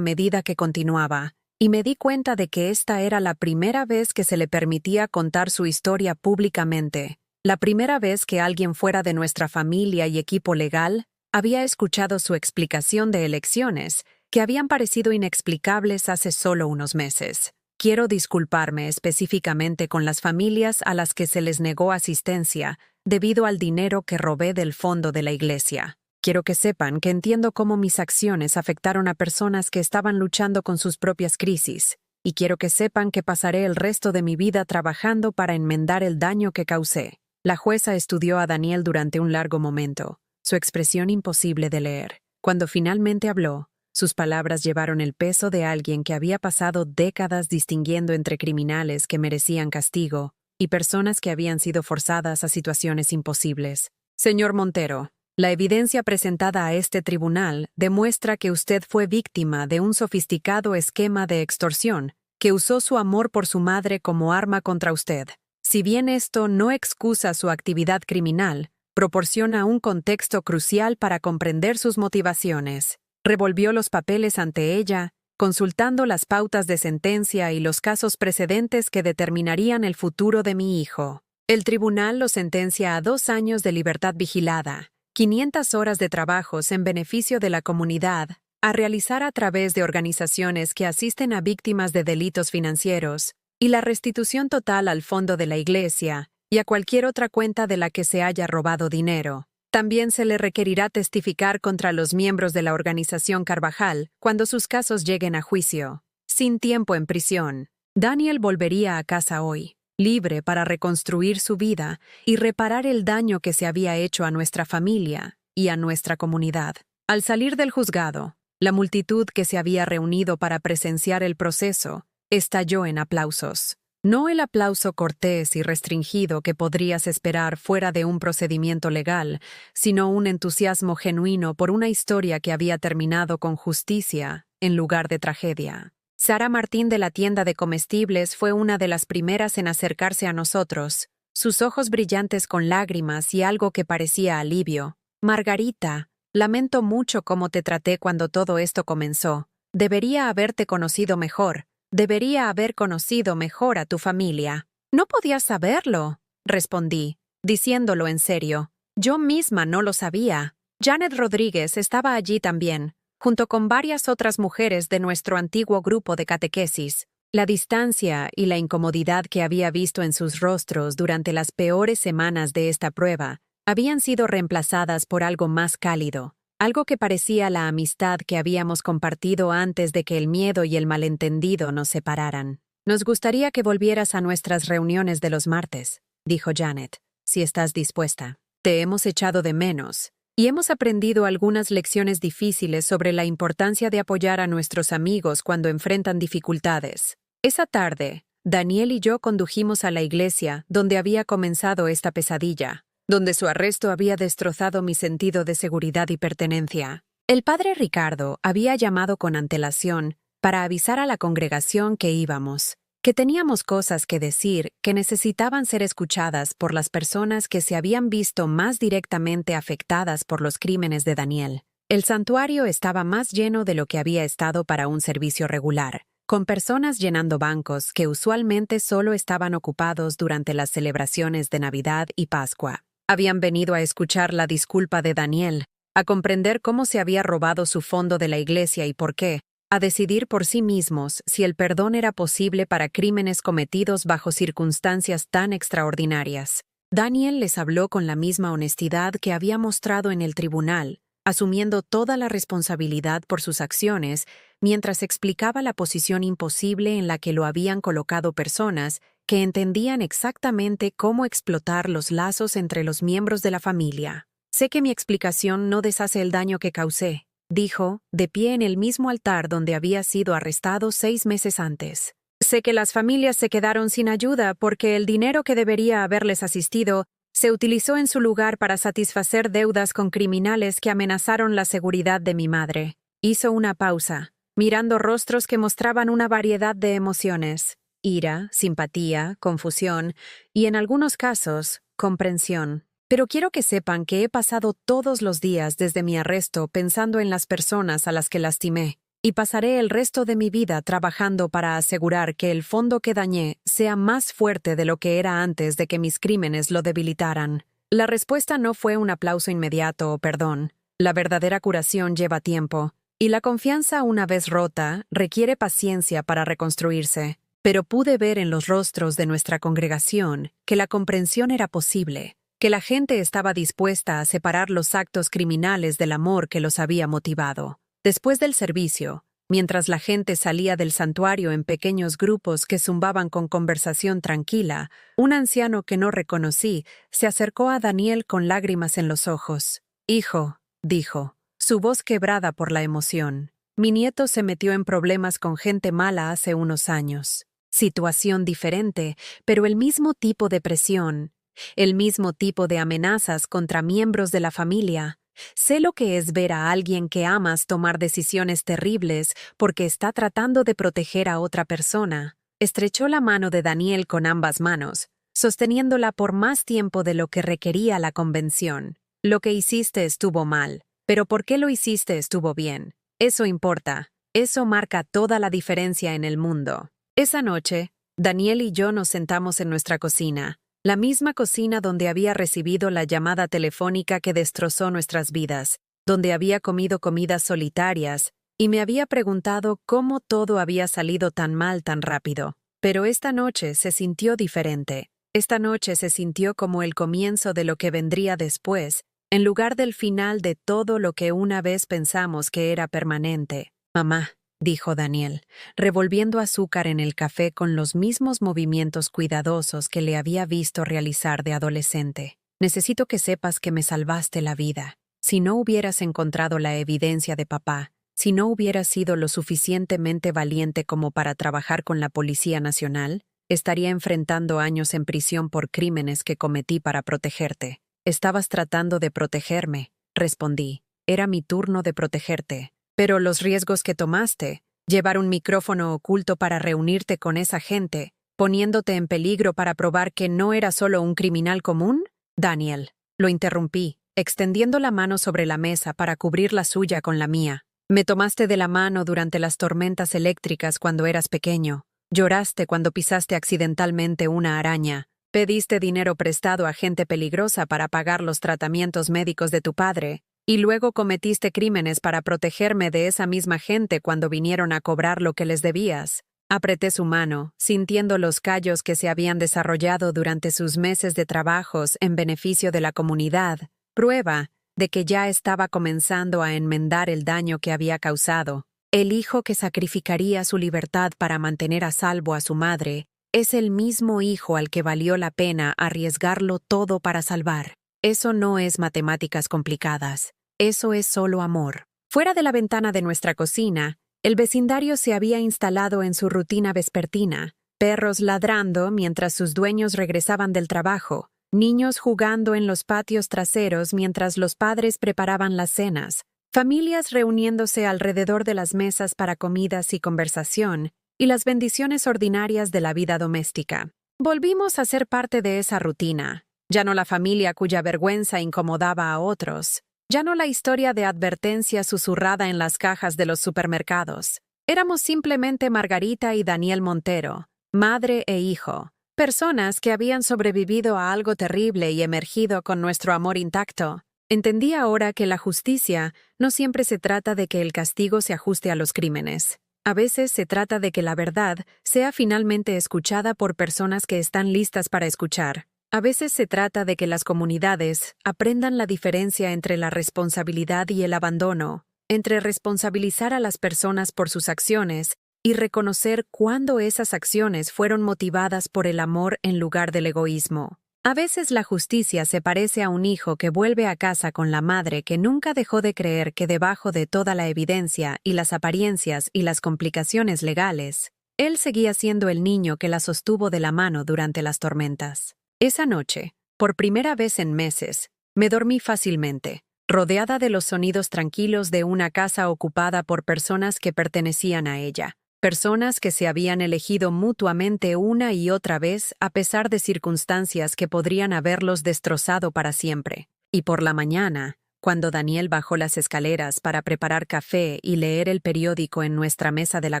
medida que continuaba, y me di cuenta de que esta era la primera vez que se le permitía contar su historia públicamente. La primera vez que alguien fuera de nuestra familia y equipo legal había escuchado su explicación de elecciones, que habían parecido inexplicables hace solo unos meses. Quiero disculparme específicamente con las familias a las que se les negó asistencia debido al dinero que robé del fondo de la iglesia. Quiero que sepan que entiendo cómo mis acciones afectaron a personas que estaban luchando con sus propias crisis, y quiero que sepan que pasaré el resto de mi vida trabajando para enmendar el daño que causé. La jueza estudió a Daniel durante un largo momento, su expresión imposible de leer. Cuando finalmente habló, sus palabras llevaron el peso de alguien que había pasado décadas distinguiendo entre criminales que merecían castigo y personas que habían sido forzadas a situaciones imposibles. Señor Montero, la evidencia presentada a este tribunal demuestra que usted fue víctima de un sofisticado esquema de extorsión que usó su amor por su madre como arma contra usted. Si bien esto no excusa su actividad criminal, proporciona un contexto crucial para comprender sus motivaciones. Revolvió los papeles ante ella, consultando las pautas de sentencia y los casos precedentes que determinarían el futuro de mi hijo. El tribunal lo sentencia a 2 años de libertad vigilada, 500 horas de trabajos en beneficio de la comunidad, a realizar a través de organizaciones que asisten a víctimas de delitos financieros, y la restitución total al fondo de la iglesia y a cualquier otra cuenta de la que se haya robado dinero. También se le requerirá testificar contra los miembros de la organización Carvajal cuando sus casos lleguen a juicio. Sin tiempo en prisión, Daniel volvería a casa hoy, libre para reconstruir su vida y reparar el daño que se había hecho a nuestra familia y a nuestra comunidad. Al salir del juzgado, la multitud que se había reunido para presenciar el proceso estalló en aplausos. No el aplauso cortés y restringido que podrías esperar fuera de un procedimiento legal, sino un entusiasmo genuino por una historia que había terminado con justicia en lugar de tragedia. Sara Martín de la tienda de comestibles fue una de las primeras en acercarse a nosotros, sus ojos brillantes con lágrimas y algo que parecía alivio. Margarita, lamento mucho cómo te traté cuando todo esto comenzó. Debería haberte conocido mejor. Debería haber conocido mejor a tu familia. No podías saberlo, respondí, diciéndolo en serio. Yo misma no lo sabía. Janet Rodríguez estaba allí también, junto con varias otras mujeres de nuestro antiguo grupo de catequesis. La distancia y la incomodidad que había visto en sus rostros durante las peores semanas de esta prueba habían sido reemplazadas por algo más cálido. Algo que parecía la amistad que habíamos compartido antes de que el miedo y el malentendido nos separaran. Nos gustaría que volvieras a nuestras reuniones de los martes, dijo Janet, si estás dispuesta. Te hemos echado de menos, y hemos aprendido algunas lecciones difíciles sobre la importancia de apoyar a nuestros amigos cuando enfrentan dificultades. Esa tarde, Daniel y yo condujimos a la iglesia donde había comenzado esta pesadilla, donde su arresto había destrozado mi sentido de seguridad y pertenencia. El padre Ricardo había llamado con antelación para avisar a la congregación que íbamos, que teníamos cosas que decir que necesitaban ser escuchadas por las personas que se habían visto más directamente afectadas por los crímenes de Daniel. El santuario estaba más lleno de lo que había estado para un servicio regular, con personas llenando bancos que usualmente solo estaban ocupados durante las celebraciones de Navidad y Pascua. Habían venido a escuchar la disculpa de Daniel, a comprender cómo se había robado su fondo de la iglesia y por qué, a decidir por sí mismos si el perdón era posible para crímenes cometidos bajo circunstancias tan extraordinarias. Daniel les habló con la misma honestidad que había mostrado en el tribunal, asumiendo toda la responsabilidad por sus acciones, mientras explicaba la posición imposible en la que lo habían colocado personas que entendían exactamente cómo explotar los lazos entre los miembros de la familia. Sé que mi explicación no deshace el daño que causé, dijo, de pie en el mismo altar donde había sido arrestado 6 meses antes. Sé que las familias se quedaron sin ayuda porque el dinero que debería haberles asistido se utilizó en su lugar para satisfacer deudas con criminales que amenazaron la seguridad de mi madre. Hizo una pausa, mirando rostros que mostraban una variedad de emociones: ira, simpatía, confusión y, en algunos casos, comprensión. Pero quiero que sepan que he pasado todos los días desde mi arresto pensando en las personas a las que lastimé, y pasaré el resto de mi vida trabajando para asegurar que el fondo que dañé sea más fuerte de lo que era antes de que mis crímenes lo debilitaran. La respuesta no fue un aplauso inmediato o perdón. La verdadera curación lleva tiempo, y la confianza, una vez rota, requiere paciencia para reconstruirse. Pero pude ver en los rostros de nuestra congregación que la comprensión era posible, que la gente estaba dispuesta a separar los actos criminales del amor que los había motivado. Después del servicio, mientras la gente salía del santuario en pequeños grupos que zumbaban con conversación tranquila, un anciano que no reconocí se acercó a Daniel con lágrimas en los ojos. «Hijo», dijo, su voz quebrada por la emoción, «mi nieto se metió en problemas con gente mala hace unos años. Situación diferente, pero el mismo tipo de presión, el mismo tipo de amenazas contra miembros de la familia. Sé lo que es ver a alguien que amas tomar decisiones terribles porque está tratando de proteger a otra persona». Estrechó la mano de Daniel con ambas manos, sosteniéndola por más tiempo de lo que requería la convención. «Lo que hiciste estuvo mal, pero ¿por qué lo hiciste estuvo bien? Eso importa. Eso marca toda la diferencia en el mundo». Esa noche, Daniel y yo nos sentamos en nuestra cocina, la misma cocina donde había recibido la llamada telefónica que destrozó nuestras vidas, donde había comido comidas solitarias y me había preguntado cómo todo había salido tan mal tan rápido. Pero esta noche se sintió diferente. Esta noche se sintió como el comienzo de lo que vendría después, en lugar del final de todo lo que una vez pensamos que era permanente. «Mamá», dijo Daniel, revolviendo azúcar en el café con los mismos movimientos cuidadosos que le había visto realizar de adolescente. «Necesito que sepas que me salvaste la vida. Si no hubieras encontrado la evidencia de papá, si no hubieras sido lo suficientemente valiente como para trabajar con la Policía Nacional, estaría enfrentando años en prisión por crímenes que cometí para protegerte». «Estabas tratando de protegerme», respondí. «Era mi turno de protegerte. Pero los riesgos que tomaste, llevar un micrófono oculto para reunirte con esa gente, poniéndote en peligro para probar que no era solo un criminal común». «Daniel», lo interrumpí, extendiendo la mano sobre la mesa para cubrir la suya con la mía. «Me tomaste de la mano durante las tormentas eléctricas cuando eras pequeño. Lloraste cuando pisaste accidentalmente una araña. Pediste dinero prestado a gente peligrosa para pagar los tratamientos médicos de tu padre. Y luego cometiste crímenes para protegerme de esa misma gente cuando vinieron a cobrar lo que les debías». Apreté su mano, sintiendo los callos que se habían desarrollado durante sus meses de trabajos en beneficio de la comunidad, prueba de que ya estaba comenzando a enmendar el daño que había causado. El hijo que sacrificaría su libertad para mantener a salvo a su madre es el mismo hijo al que valió la pena arriesgarlo todo para salvar. Eso no es matemáticas complicadas. Eso es solo amor. Fuera de la ventana de nuestra cocina, el vecindario se había instalado en su rutina vespertina, perros ladrando mientras sus dueños regresaban del trabajo, niños jugando en los patios traseros mientras los padres preparaban las cenas, familias reuniéndose alrededor de las mesas para comidas y conversación, y las bendiciones ordinarias de la vida doméstica. Volvimos a ser parte de esa rutina. Ya no la familia cuya vergüenza incomodaba a otros. Ya no la historia de advertencia susurrada en las cajas de los supermercados. Éramos simplemente Margarita y Daniel Montero, madre e hijo, personas que habían sobrevivido a algo terrible y emergido con nuestro amor intacto. Entendí ahora que la justicia no siempre se trata de que el castigo se ajuste a los crímenes. A veces se trata de que la verdad sea finalmente escuchada por personas que están listas para escuchar. A veces se trata de que las comunidades aprendan la diferencia entre la responsabilidad y el abandono, entre responsabilizar a las personas por sus acciones y reconocer cuándo esas acciones fueron motivadas por el amor en lugar del egoísmo. A veces la justicia se parece a un hijo que vuelve a casa con la madre que nunca dejó de creer que debajo de toda la evidencia y las apariencias y las complicaciones legales, él seguía siendo el niño que la sostuvo de la mano durante las tormentas. Esa noche, por primera vez en meses, me dormí fácilmente, rodeada de los sonidos tranquilos de una casa ocupada por personas que pertenecían a ella, personas que se habían elegido mutuamente una y otra vez a pesar de circunstancias que podrían haberlos destrozado para siempre. Y por la mañana, cuando Daniel bajó las escaleras para preparar café y leer el periódico en nuestra mesa de la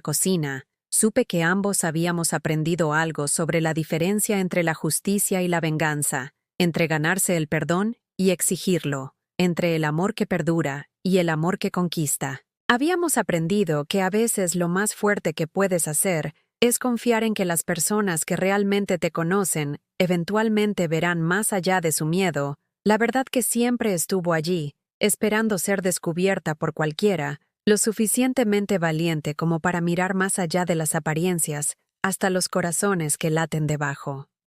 cocina, supe que ambos habíamos aprendido algo sobre la diferencia entre la justicia y la venganza, entre ganarse el perdón y exigirlo, entre el amor que perdura y el amor que conquista. Habíamos aprendido que a veces lo más fuerte que puedes hacer es confiar en que las personas que realmente te conocen eventualmente verán más allá de su miedo, la verdad que siempre estuvo allí, esperando ser descubierta por cualquiera, lo suficientemente valiente como para mirar más allá de las apariencias hasta los corazones que laten debajo.